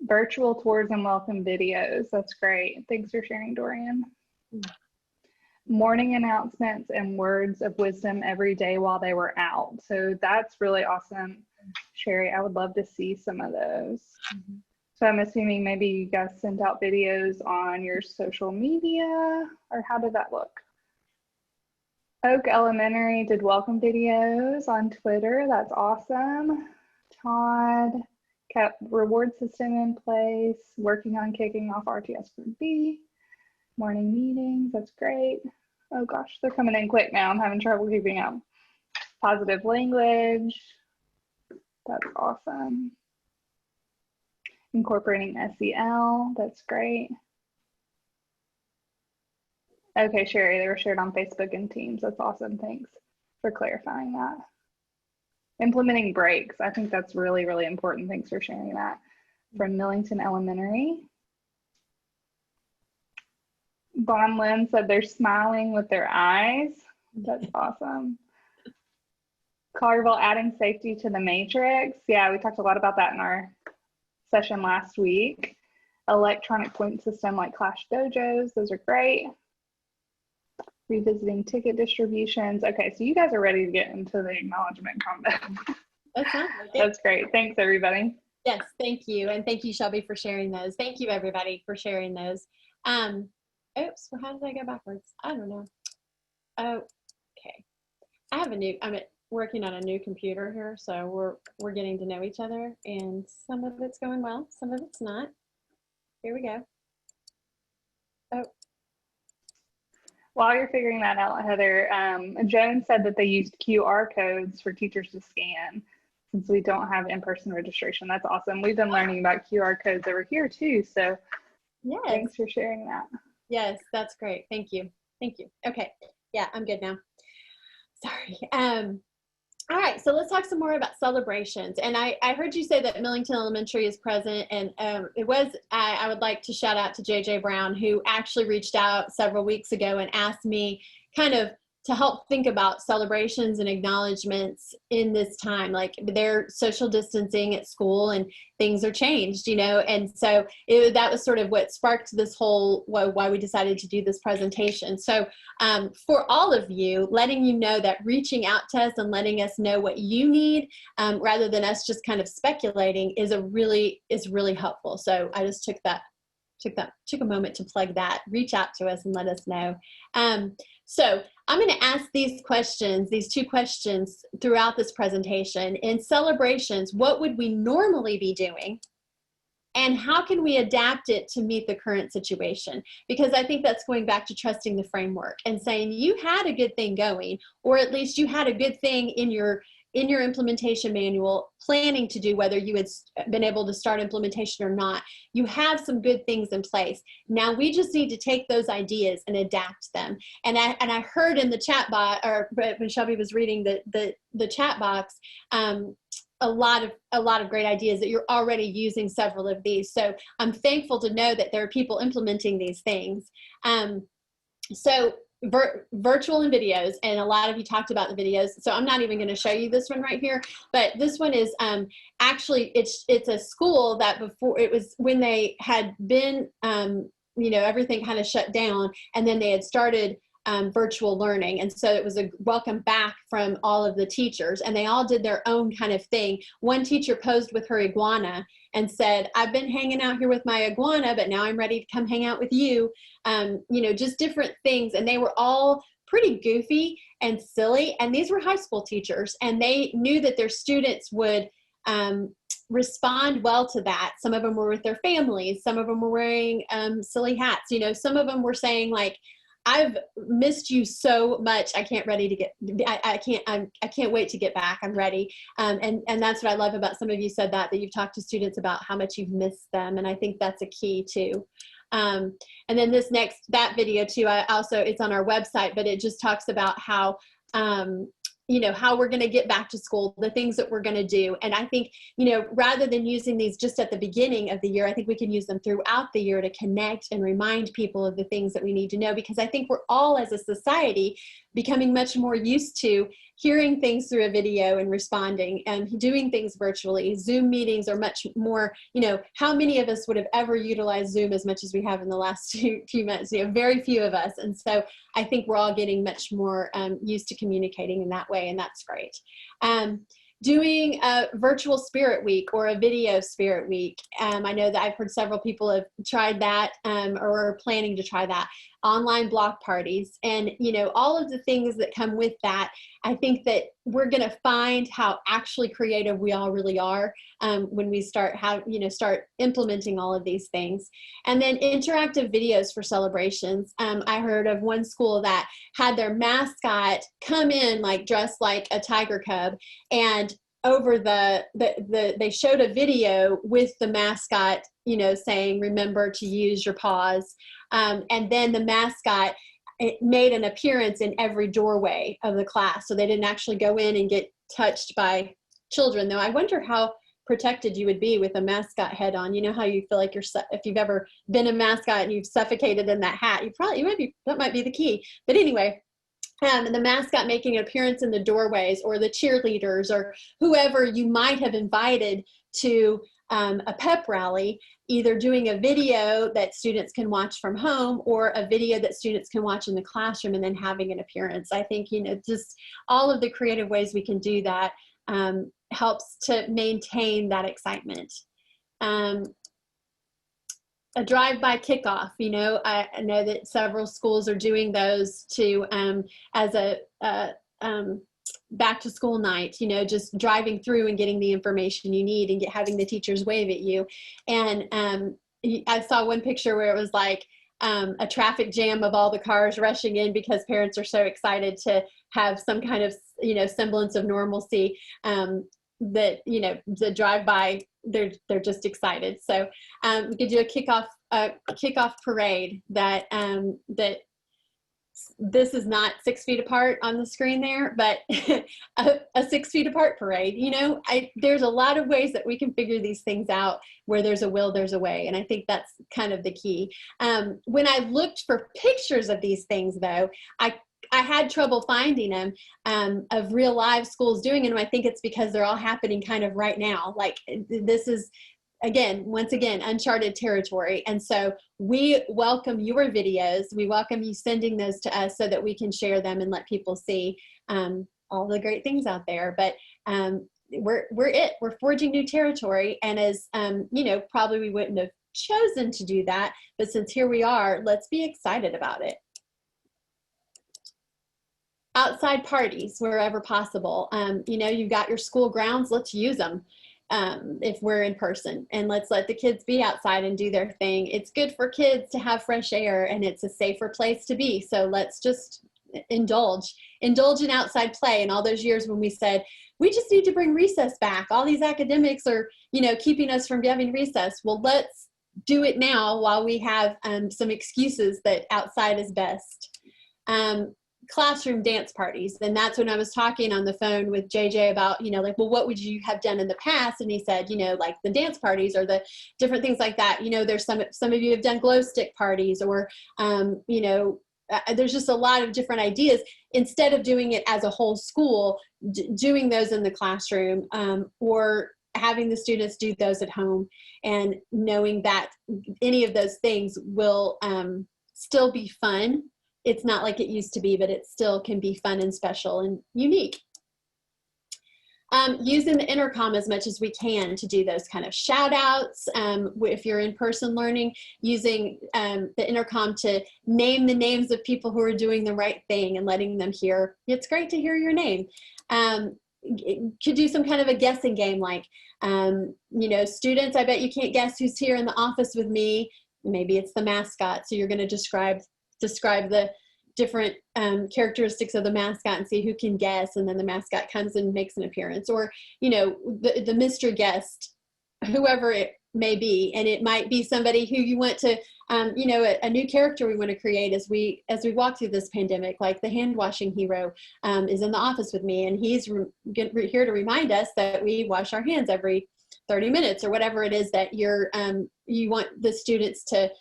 Virtual tours and welcome videos. That's great. Thanks for sharing, Dorian. Morning announcements and words of wisdom every day while they were out. So that's really awesome, Sherry. I would love to see some of those. So I'm assuming maybe you guys sent out videos on your social media, or how did that look? Oak Elementary did welcome videos on Twitter. That's awesome. Todd kept reward system in place, working on kicking off RTS4B. Morning meetings, that's great. Oh gosh, they're coming in quick now. I'm having trouble keeping up. Positive language, that's awesome. Incorporating SEL, that's great. Okay, Sherry, they were shared on Facebook and Teams. That's awesome. Thanks for clarifying that. Implementing breaks. I think that's really, really important. Thanks for sharing that. From Millington Elementary. Bon Lynn said they're smiling with their eyes. That's awesome. Carville adding safety to the matrix. Yeah, we talked a lot about that in our session last week. Electronic point system like Clash Dojos. Those are great. Revisiting ticket distributions. Okay, so you guys are ready to get into the acknowledgement combo. That's great. Thanks, everybody.
Yes, thank you. And thank you, Shelby, for sharing those. Thank you, everybody, for sharing those. Oops, well, how did I go backwards? I don't know. Okay. I'm working on a new computer here, so we're getting to know each other, and some of it's going well, some of it's not. Here we go. Oh.
While you're figuring that out, Heather, Joan said that they used QR codes for teachers to scan since we don't have in-person registration. That's awesome. We've been learning about QR codes over here too, so yes. Thanks for sharing that.
Yes, that's great. Thank you. Thank you. Okay. Yeah, I'm good now. Sorry. All right, so let's talk some more about celebrations. And I heard you say that Millington Elementary is present, and I would like to shout out to JJ Brown, who actually reached out several weeks ago and asked me kind of to help think about celebrations and acknowledgements in this time. Like, they're social distancing at school and things are changed, and so that was sort of what sparked this whole, why we decided to do this presentation. So for all of you, letting you know that reaching out to us and letting us know what you need, rather than us just kind of speculating, is really helpful. So I just took a moment to plug that. Reach out to us and let us know. So I'm going to ask these two questions throughout this presentation. In celebrations, what would we normally be doing? And how can we adapt it to meet the current situation? Because I think that's going back to trusting the framework and saying you had a good thing going, or at least you had a good thing in your implementation manual, planning to do, whether you had been able to start implementation or not. You have some good things in place. Now we just need to take those ideas and adapt them. And I heard in the chat box, or when Shelby was reading the chat box, a lot of great ideas that you're already using several of these. So I'm thankful to know that there are people implementing these things. Virtual and videos, and a lot of you talked about the videos, so I'm not even going to show you this one right here, but this one is actually it's a school that before, it was when they had been everything kind of shut down, and then they had started virtual learning, and so it was a welcome back from all of the teachers, and they all did their own kind of thing. One teacher posed with her iguana and said, I've been hanging out here with my iguana, but now I'm ready to come hang out with you. Just different things. And they were all pretty goofy and silly. And these were high school teachers, and they knew that their students would respond well to that. Some of them were with their families. Some of them were wearing silly hats. Some of them were saying, like, I've missed you so much. I can't wait to get back. I'm ready. And that's what I love about some of you said that you've talked to students about how much you've missed them. And I think that's a key too. And then that video too, it's on our website, but it just talks about how you know, how we're going to get back to school, the things that we're going to do. And I think, you know, rather than using these just at the beginning of the year, I think we can use them throughout the year to connect and remind people of the things that we need to know, because I think we're all, as a society, becoming much more used to hearing things through a video and responding and doing things virtually. Zoom meetings are much more, you know, how many of us would have ever utilized Zoom as much as we have in the last few months? You know, very few of us. And so I think we're all getting much more used to communicating in that way, and that's great. Doing a virtual spirit week or a video spirit week. I know that I've heard several people have tried that or are planning to try that. Online block parties, and, you know, all of the things that come with that. I think that we're going to find how actually creative we all really are when we start implementing all of these things. And then interactive videos for celebrations. I heard of one school that had their mascot come in like dressed like a tiger cub, and over they showed a video with the mascot, you know, saying, remember to use your paws. And then the mascot, it made an appearance in every doorway of the class. So they didn't actually go in and get touched by children, though I wonder how protected you would be with a mascot head on. You know how you feel like if you've ever been a mascot and you've suffocated in that hat, that might be the key. But anyway, the mascot making an appearance in the doorways, or the cheerleaders, or whoever you might have invited to a pep rally, either doing a video that students can watch from home or a video that students can watch in the classroom, and then having an appearance. I think, you know, just all of the creative ways we can do that helps to maintain that excitement. A drive-by kickoff, you know, I know that several schools are doing those to as a back to school night, you know, just driving through and getting the information you need and having the teachers wave at you. And I saw one picture where it was like a traffic jam of all the cars rushing in because parents are so excited to have some kind of, you know, semblance of normalcy, that, you know, the drive-by, they're just excited. So we could do a kickoff parade that this is not 6 feet apart on the screen there, but a 6 feet apart parade. You know, there's a lot of ways that we can figure these things out. Where there's a will, there's a way. And I think that's kind of the key. When I looked for pictures of these things, though, I had trouble finding them of real live schools doing them. I think it's because they're all happening kind of right now. Like, this is, once again, uncharted territory. And so we welcome your videos. We welcome you sending those to us so that we can share them and let people see all the great things out there. But we're forging new territory. And as, you know, probably we wouldn't have chosen to do that, but since here we are, let's be excited about it. Outside parties, wherever possible. You know, you've got your school grounds, let's use them. If we're in person, and let's let the kids be outside and do their thing. It's good for kids to have fresh air, and it's a safer place to be. So let's just indulge in outside play. And all those years when we said, we just need to bring recess back. All these academics are, you know, keeping us from having recess. Well, let's do it now while we have some excuses that outside is best. Classroom dance parties. And that's when I was talking on the phone with JJ about, you know, like, well, what would you have done in the past? And he said, you know, like the dance parties or the different things like that. You know, there's some of you have done glow stick parties, or, you know, there's just a lot of different ideas. Instead of doing it as a whole school, doing those in the classroom, or having the students do those at home, and knowing that any of those things will still be fun. It's not like it used to be, but it still can be fun and special and unique. Using the intercom as much as we can to do those kind of shout outs. If you're in person learning, using the intercom to name the names of people who are doing the right thing and letting them hear, it's great to hear your name. Could do some kind of a guessing game, like, you know, students, I bet you can't guess who's here in the office with me. Maybe it's the mascot. So you're going to describe the different characteristics of the mascot and see who can guess, and then the mascot comes and makes an appearance. Or, you know, the mystery guest, whoever it may be. And it might be somebody who you want to, you know, a new character we want to create as we walk through this pandemic, like the hand washing hero is in the office with me, and he's here to remind us that we wash our hands every 30 minutes or whatever it is that you want the students to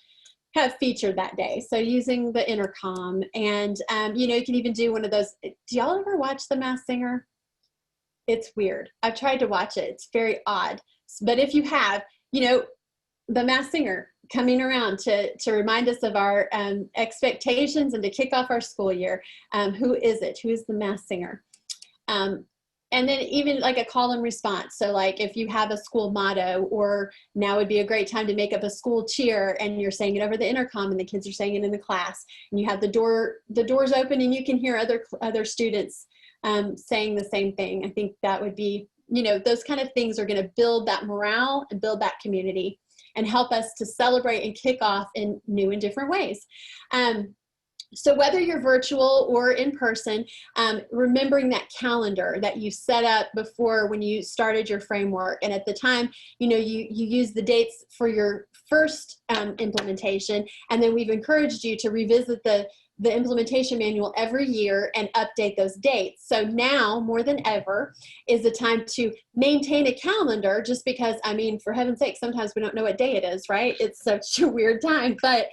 have featured that day. So using the intercom, and you know, you can even do one of those. Do y'all ever watch The Masked Singer? It's weird. I've tried to watch it. It's very odd. But if you have, you know, The Masked Singer coming around to remind us of our expectations and to kick off our school year. Who is it? Who is the Masked Singer? And then even like a call and response. So like if you have a school motto, or now would be a great time to make up a school cheer and you're saying it over the intercom and the kids are saying it in the class, and you have the doors open and you can hear other students saying the same thing. I think that would be, you know, those kind of things are going to build that morale and build that community and help us to celebrate and kick off in new and different ways. So whether you're virtual or in person, remembering that calendar that you set up before when you started your framework, and at the time, you know, you use the dates for your first implementation, and then we've encouraged you to revisit the implementation manual every year and update those dates. So now more than ever is the time to maintain a calendar, just because, I mean, for heaven's sake, sometimes we don't know what day it is, right? It's such a weird time, but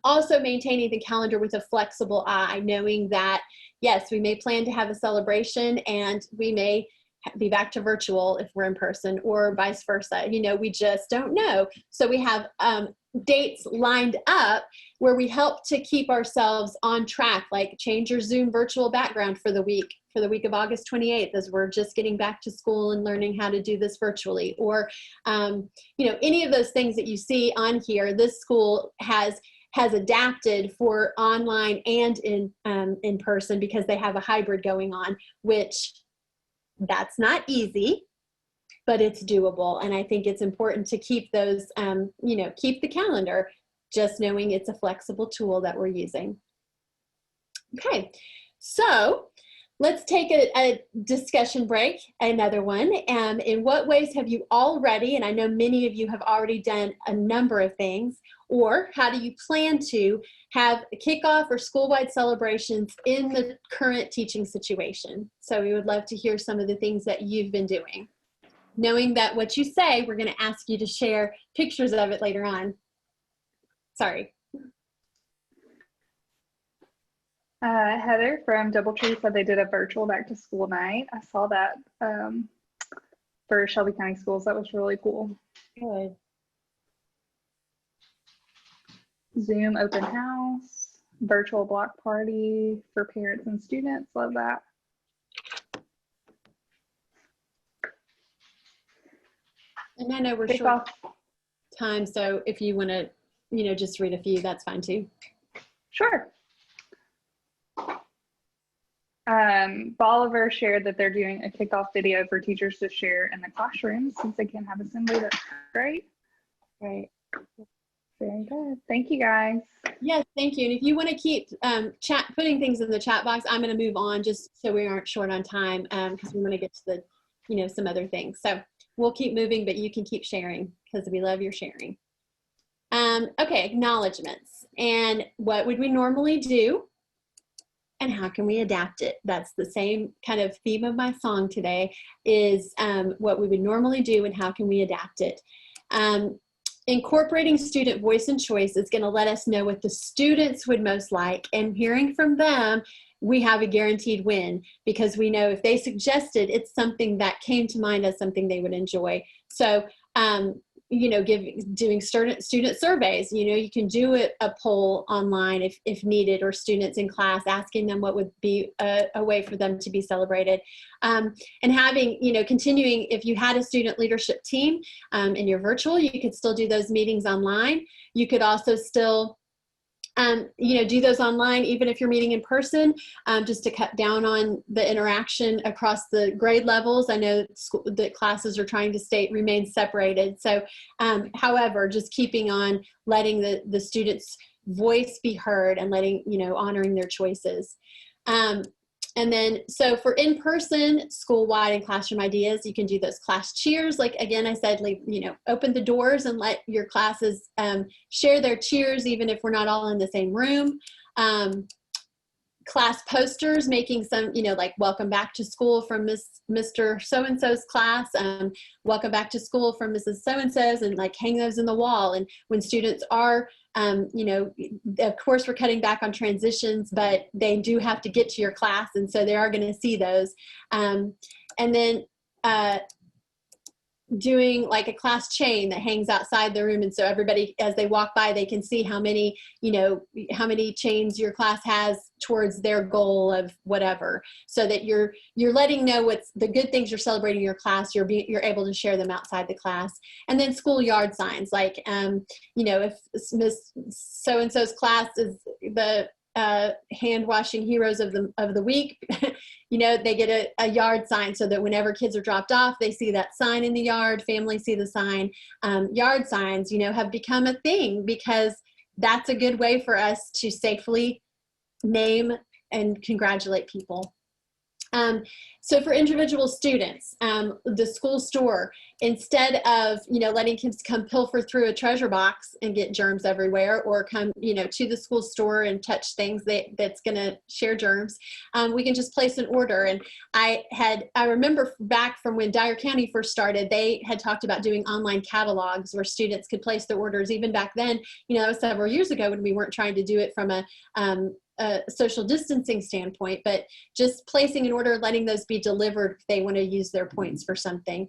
also maintaining the calendar with a flexible eye, knowing that, yes, we may plan to have a celebration and we may be back to virtual if we're in person, or vice versa. You know, we just don't know. So we have dates lined up where we help to keep ourselves on track, like change your Zoom virtual background for the week of August 28th, as we're just getting back to school and learning how to do this virtually. Or, you know, any of those things that you see on here, this school has adapted for online and in person, because they have a hybrid going on, which that's not easy, but it's doable. And I think it's important to keep those, you know, keep the calendar, just knowing it's a flexible tool that we're using. Okay, so let's take a discussion break, another one. In what ways have you already, and I know many of you have already done a number of things, or how do you plan to have kickoff or school-wide celebrations in the current teaching situation? So we would love to hear some of the things that you've been doing. Knowing that what you say, we're going to ask you to share pictures of it later on. Sorry.
Heather from Doubletree said they did a virtual back to school night. I saw that for Shelby County Schools. That was really cool.
Good.
Zoom open house, virtual block party for parents and students. Love that.
And I know we're short time, so if you want to, you know, just read a few, that's fine too.
Sure. Bolivar shared that they're doing a kickoff video for teachers to share in the classroom since they can't have assembly. That's great.
Right.
Very good. Thank you, guys.
Yes, thank you. And if you want to keep putting things in the chat box, I'm going to move on just so we aren't short on time, because we want to get to the, you know, some other things. So we'll keep moving, but you can keep sharing because we love your sharing. Okay, acknowledgements. And what would we normally do? And how can we adapt it? That's the same kind of theme of my song today, is what we would normally do and how can we adapt it. Incorporating student voice and choice is going to let us know what the students would most like, and hearing from them, we have a guaranteed win, because we know if they suggested, it's something that came to mind as something they would enjoy. So, you know, doing student surveys, you know, you can do a poll online if needed, or students in class asking them what would be a way for them to be celebrated. And having, you know, continuing, if you had a student leadership team and you're virtual, you could still do those meetings online. You could also still you know, do those online, even if you're meeting in person, just to cut down on the interaction across the grade levels. I know that classes are trying to remain separated. So, however, just keeping on letting the students' voice be heard and letting, you know, honoring their choices. And then, so for in-person, school-wide, and classroom ideas, you can do those class cheers. Like, again, I said, like, open the doors and let your classes share their cheers, even if we're not all in the same room. Class posters, making some, like welcome back to school from Mr. So-and-so's class, welcome back to school from Mrs. So-and-so's, and like hang those in the wall. And when students are, of course we're cutting back on transitions, but they do have to get to your class. And so they are going to see those. And then, doing like a class chain that hangs outside the room, and so everybody, as they walk by, they can see how many chains your class has towards their goal of whatever, so that you're letting know what's the good things you're celebrating in your class. You're able to share them outside the class. And then schoolyard signs, like if Miss so-and-so's class is the hand washing heroes of the week, they get a yard sign, so that whenever kids are dropped off, they see that sign in the yard, families see the sign. Yard signs, have become a thing, because that's a good way for us to safely name and congratulate people. So for individual students, the school store, instead of, letting kids come pilfer through a treasure box and get germs everywhere, or come, to the school store and touch things that's going to share germs, we can just place an order. And I remember back from when Dyer County first started, they had talked about doing online catalogs where students could place their orders. Even back then, that was several years ago, when we weren't trying to do it from a social distancing standpoint, but just placing an order, letting those be delivered if they want to use their points for something.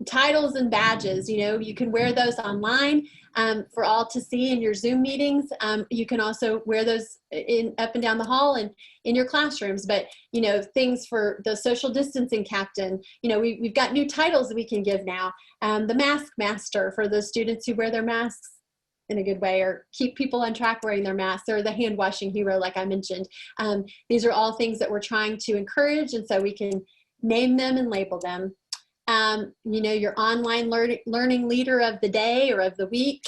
Titles and badges, you can wear those online for all to see in your Zoom meetings. You can also wear those up and down the hall and in your classrooms. But, things for the social distancing captain, we've got new titles that we can give now. The mask master, for those students who wear their masks in a good way, or keep people on track wearing their masks, or the hand washing hero, like I mentioned. These are all things that we're trying to encourage, and so we can name them and label them. Your online learning leader of the day or of the week.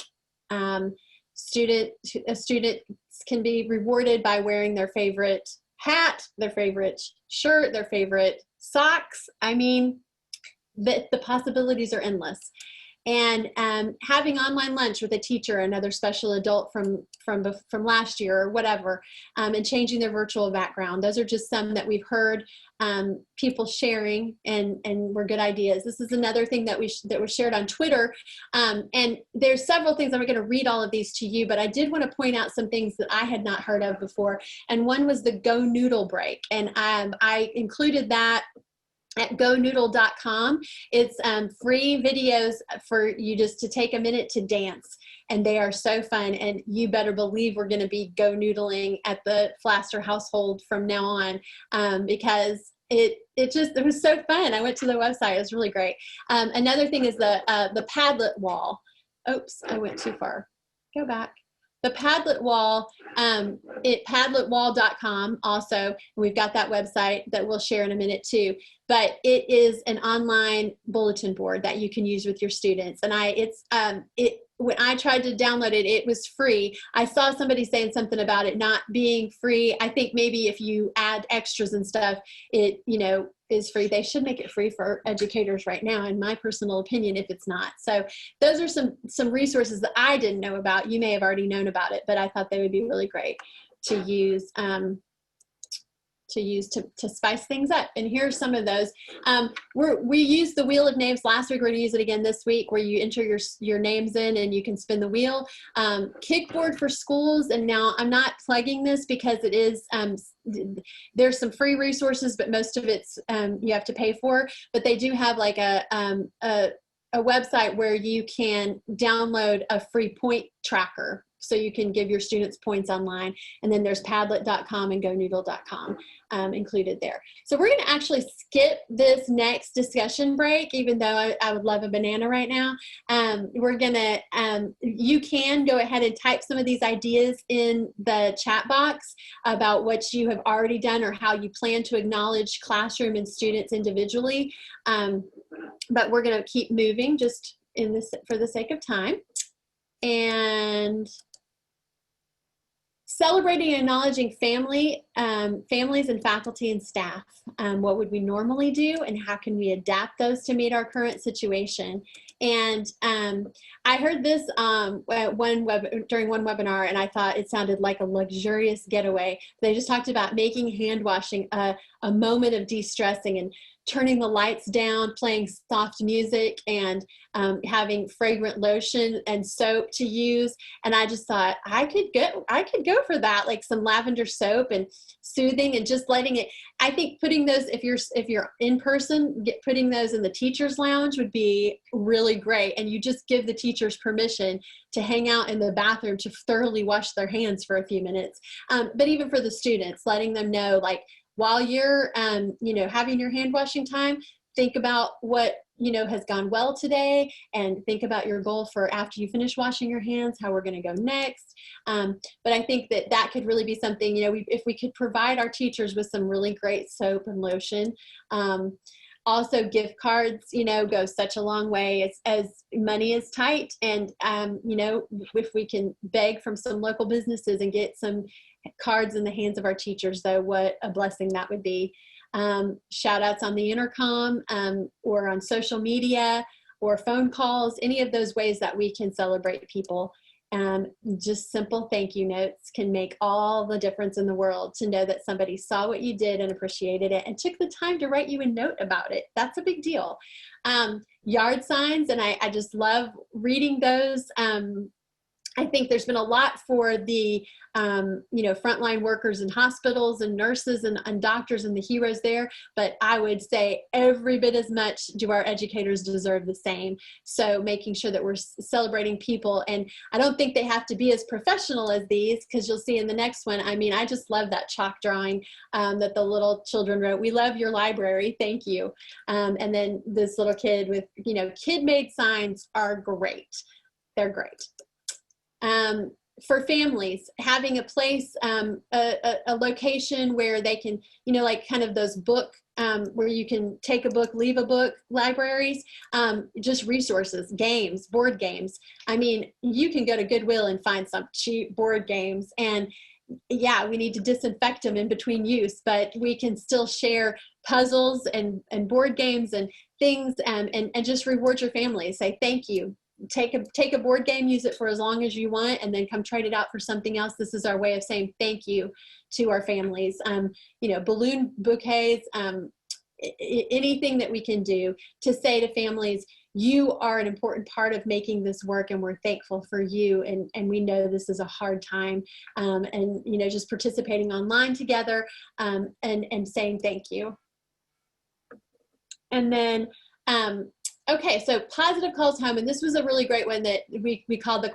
Students can be rewarded by wearing their favorite hat, their favorite shirt, their favorite socks. I mean, the possibilities are endless. And having online lunch with a teacher, another special adult from last year or whatever, and changing their virtual background. Those are just some that we've heard people sharing, and were good ideas. This is another thing that was shared on Twitter. And there's several things. I'm not going to read all of these to you, but I did want to point out some things that I had not heard of before. And one was the Go Noodle break. And I included that at gonoodle.com. It's free videos for you just to take a minute to dance. And they are so fun. And you better believe we're going to be go noodling at the Flaster household from now on, because it was so fun. I went to the website. It was really great. Another thing is the Padlet wall. Oops, I went too far. Go back. The Padlet wall, padletwall.com also. We've got that website that we'll share in a minute too. But it is an online bulletin board that you can use with your students. And when I tried to download it, it was free. I saw somebody saying something about it not being free. I think maybe if you add extras and stuff, it is free. They should make it free for educators right now, in my personal opinion, if it's not. So those are some resources that I didn't know about. You may have already known about it, but I thought they would be really great to use. To spice things up. And here are some of those. We used the Wheel of Names last week. We're going to use it again this week, where you enter your names in and you can spin the wheel. Kickboard for schools. And now I'm not plugging this because it is, there's some free resources, but most of it's you have to pay for. But they do have like a website where you can download a free point tracker, so you can give your students points online. And then there's padlet.com and gonoodle.com included there. So we're going to actually skip this next discussion break, even though I would love a banana right now. We're going to, you can go ahead and type some of these ideas in the chat box about what you have already done or how you plan to acknowledge classroom and students individually. But we're going to keep moving just for the sake of time. And Celebrating and acknowledging families and faculty and staff. What would we normally do, and how can we adapt those to meet our current situation? And I heard this during one webinar, and I thought it sounded like a luxurious getaway. They just talked about making hand washing a moment of de-stressing, and turning the lights down, playing soft music, and having fragrant lotion and soap to use. And I just thought I could go for that, like some lavender soap and soothing, and just letting it. I think putting those, if you're in person, putting those in the teacher's lounge would be really great. And you just give the teachers permission to hang out in the bathroom to thoroughly wash their hands for a few minutes. But even for the students, letting them know, like, while you're, having your hand washing time, think about what, has gone well today, and think about your goal for after you finish washing your hands, how we're going to go next. But I think that could really be something, if we could provide our teachers with some really great soap and lotion. Also, gift cards, go such a long way as money is tight. And, if we can beg from some local businesses and get some cards in the hands of our teachers, though, what a blessing that would be. Shout outs on the intercom, or on social media, or phone calls, any of those ways that we can celebrate people. Just simple thank you notes can make all the difference in the world, to know that somebody saw what you did and appreciated it and took the time to write you a note about it. That's a big deal. Yard signs, and I just love reading those. I think there's been a lot for the, frontline workers in hospitals and nurses and doctors and the heroes there. But I would say every bit as much do our educators deserve the same. So making sure that we're celebrating people. And I don't think they have to be as professional as these, because you'll see in the next one. I mean, I just love that chalk drawing that the little children wrote. "We love your library. Thank you." And then this little kid with, kid-made signs are great. They're great. For families, having a place, a location where they can, like kind of those book, where you can take a book, leave a book, libraries, just resources, games, board games. I mean, you can go to Goodwill and find some cheap board games, and yeah, we need to disinfect them in between use, but we can still share puzzles and board games and things, and just reward your family. Say thank you. Take a board game, use it for as long as you want, and then come trade it out for something else. This is our way of saying thank you to our families. Balloon bouquets, anything that we can do to say to families, you are an important part of making this work, and we're thankful for you, and we know this is a hard time, and just participating online together, and saying thank you. And then okay, so positive calls home, and this was a really great one that we called the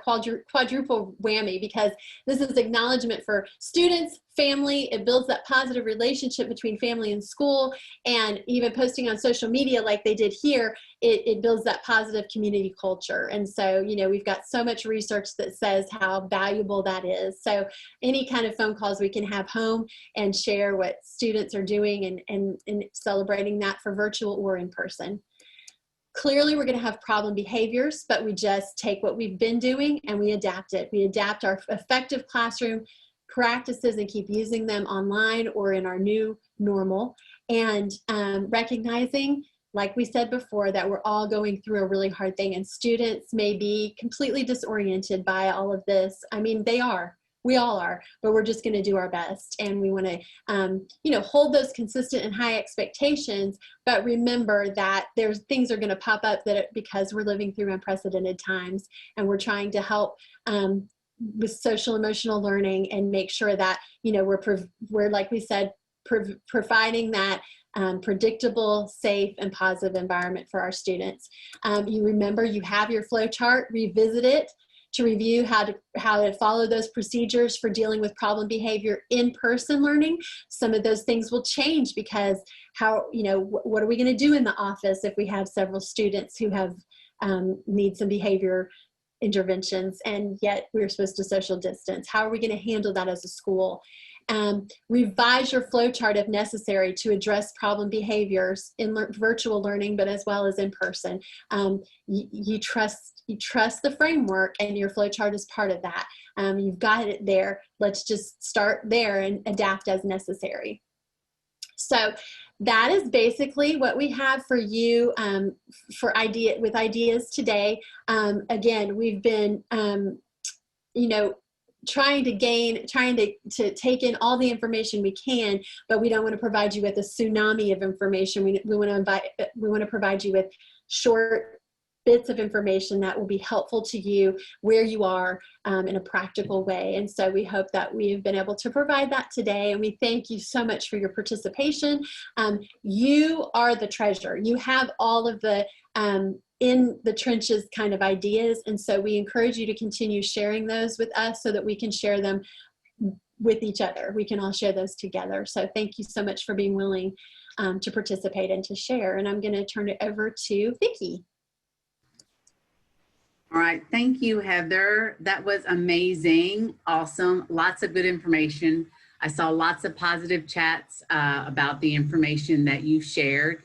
quadruple whammy, because this is acknowledgement for students, family. It builds that positive relationship between family and school, and even posting on social media like they did here, it builds that positive community culture. And so, we've got so much research that says how valuable that is. So any kind of phone calls we can have home and share what students are doing, and celebrating that for virtual or in person. Clearly, we're going to have problem behaviors, but we just take what we've been doing and we adapt it. We adapt our effective classroom practices and keep using them online or in our new normal. And recognizing, like we said before, that we're all going through a really hard thing, and students may be completely disoriented by all of this. I mean, they are. We all are, but we're just going to do our best, and we want to, hold those consistent and high expectations. But remember that things are going to pop up because we're living through unprecedented times, and we're trying to help with social emotional learning and make sure that we're like we said, providing that predictable, safe, and positive environment for our students. You remember you have your flow chart, revisit it, to review how to follow those procedures for dealing with problem behavior in-person learning. Some of those things will change because what are we going to do in the office if we have several students who have need some behavior interventions, and yet we're supposed to social distance? How are we going to handle that as a school? Revise your flowchart if necessary to address problem behaviors in virtual learning, but as well as in person. You trust the framework, and your flowchart is part of that. You've got it there. Let's just start there and adapt as necessary. So that is basically what we have for you with ideas today. Again, we've been, trying to take in all the information we can, but we don't want to provide you with a tsunami of information. We want to provide you with short bits of information that will be helpful to you where you are in a practical way. And so we hope that we've been able to provide that today. And we thank you so much for your participation. You are the treasure. You have all of the in the trenches kind of ideas. And so we encourage you to continue sharing those with us so that we can share them with each other. We can all share those together. So thank you so much for being willing to participate and to share. And I'm going to turn it over to Vicki.
All right, thank you, Heather. That was amazing, awesome, lots of good information. I saw lots of positive chats about the information that you shared.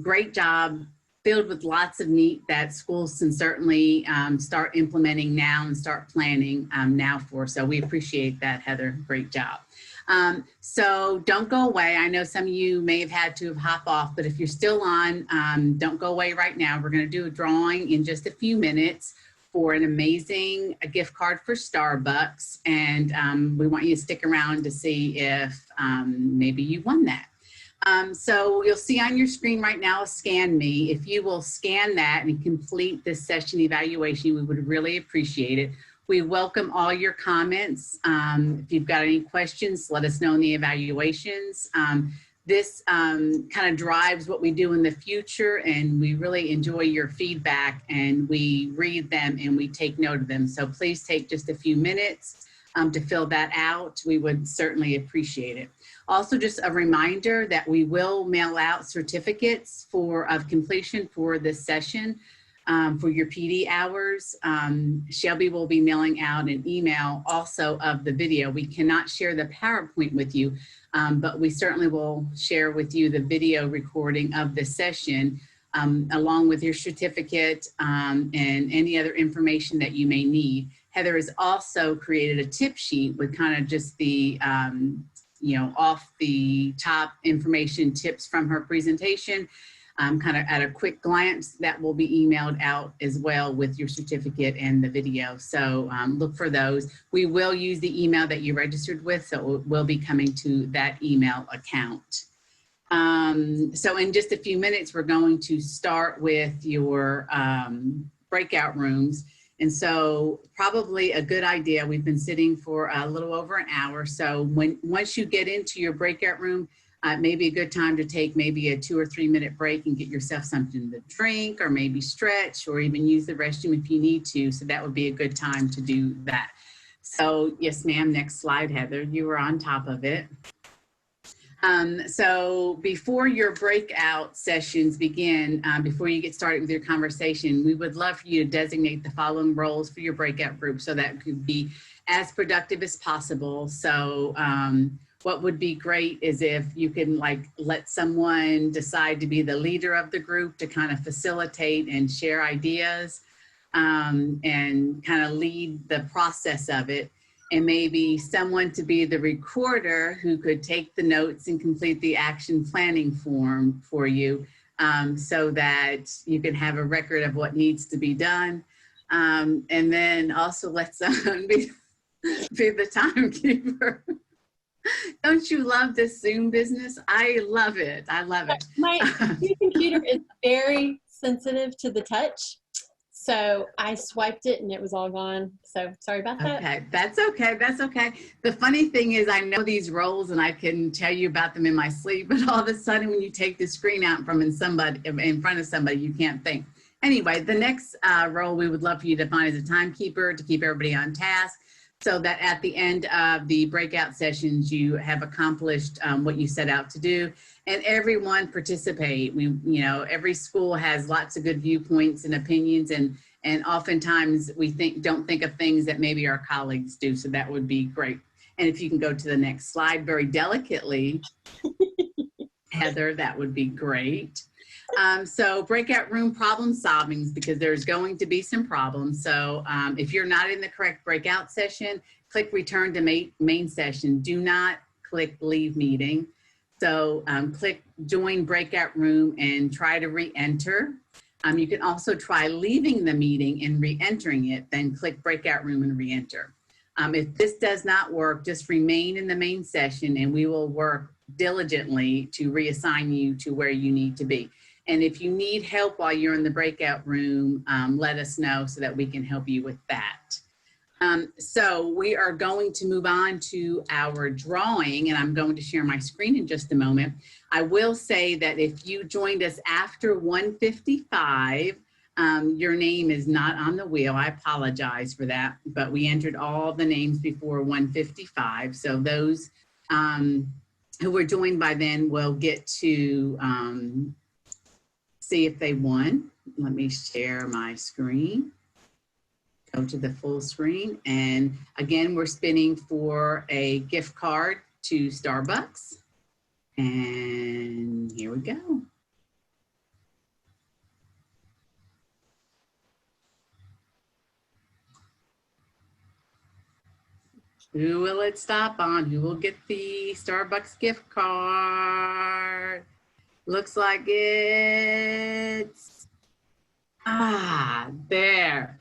Great job, filled with lots of need that schools can certainly start implementing now and start planning now for. So we appreciate that, Heather, great job. So don't go away. I know some of you may have had to hop off, but if you're still on, don't go away right now. We're going to do a drawing in just a few minutes for an amazing gift card for Starbucks. And we want you to stick around to see if maybe you won that. So you'll see on your screen right now, Scan Me. If you will scan that and complete this session evaluation, we would really appreciate it. We welcome all your comments. If you've got any questions, let us know in the evaluations. This kind of drives what we do in the future, and we really enjoy your feedback, and we read them and we take note of them. So please take just a few minutes to fill that out. We would certainly appreciate it. Also, just a reminder that we will mail out certificates of completion for this session. For your PD hours. Shelby will be mailing out an email also of the video. We cannot share the PowerPoint with you, but we certainly will share with you the video recording of the session along with your certificate and any other information that you may need. Heather has also created a tip sheet with kind of just the off the top information tips from her presentation. Kind of at a quick glance, that will be emailed out as well with your certificate and the video. So look for those. We will use the email that you registered with, so it will be coming to that email account. So in just a few minutes, we're going to start with your breakout rooms. And so probably a good idea, we've been sitting for a little over an hour. So once you get into your breakout room, maybe a good time to take maybe a 2 or 3 minute break and get yourself something to drink, or maybe stretch, or even use the restroom if you need to. So that would be a good time to do that. So yes, ma'am. Next slide, Heather. You were on top of it. So before your breakout sessions begin, before you get started with your conversation, we would love for you to designate the following roles for your breakout group so that it could be as productive as possible. So what would be great is if you can let someone decide to be the leader of the group to kind of facilitate and share ideas and kind of lead the process of it. And maybe someone to be the recorder who could take the notes and complete the action planning form for you so that you can have a record of what needs to be done. And then also let someone be the timekeeper. Don't you love this Zoom business? I love it. I love it.
My computer is very sensitive to the touch. So I swiped it and it was all gone. So sorry about that.
Okay, that's okay. That's okay. The funny thing is I know these roles and I can tell you about them in my sleep, but all of a sudden when you take the screen out from in front of somebody, you can't think. Anyway, the next role we would love for you to find is a timekeeper to keep everybody on task, so that at the end of the breakout sessions, you have accomplished what you set out to do, and everyone participate. Every school has lots of good viewpoints and opinions, and oftentimes we don't think of things that maybe our colleagues do, so that would be great. And if you can go to the next slide very delicately, Heather, that would be great. So breakout room problem solving, because there's going to be some problems. So if you're not in the correct breakout session, click return to main session. Do not click leave meeting. So click join breakout room and try to re-enter. You can also try leaving the meeting and re-entering it, then click breakout room and re-enter. If this does not work, just remain in the main session and we will work diligently to reassign you to where you need to be. And if you need help while you're in the breakout room, let us know so that we can help you with that. So we are going to move on to our drawing, and I'm going to share my screen in just a moment. I will say that if you joined us after 1:55, your name is not on the wheel. I apologize for that, but we entered all the names before 1:55. So those who were joined by then will get to see if they won. Let me share my screen. Go to the full screen. And again, we're spinning for a gift card to Starbucks. And here we go. Who will it stop on? Who will get the Starbucks gift card? Looks like it's, there.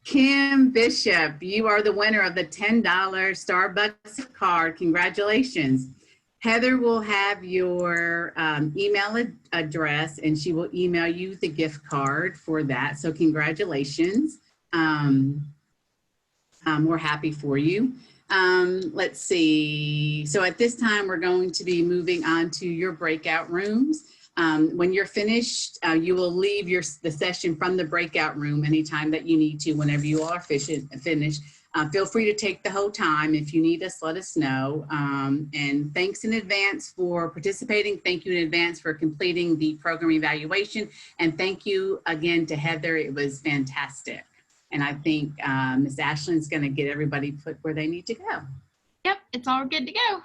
Kim Bishop, you are the winner of the $10 Starbucks card. Congratulations. Heather will have your email address and she will email you the gift card for that. So congratulations. We're happy for you. Let's see. So at this time, we're going to be moving on to your breakout rooms. When you're finished, you will leave the session from the breakout room anytime that you need to. Whenever you are finished, feel free to take the whole time. If you need us, let us know. And thanks in advance for participating. Thank you in advance for completing the program evaluation. And thank you again to Heather. It was fantastic. And I think Ms. Ashlyn's going to get everybody put where they need to go.
Yep, it's all good to go.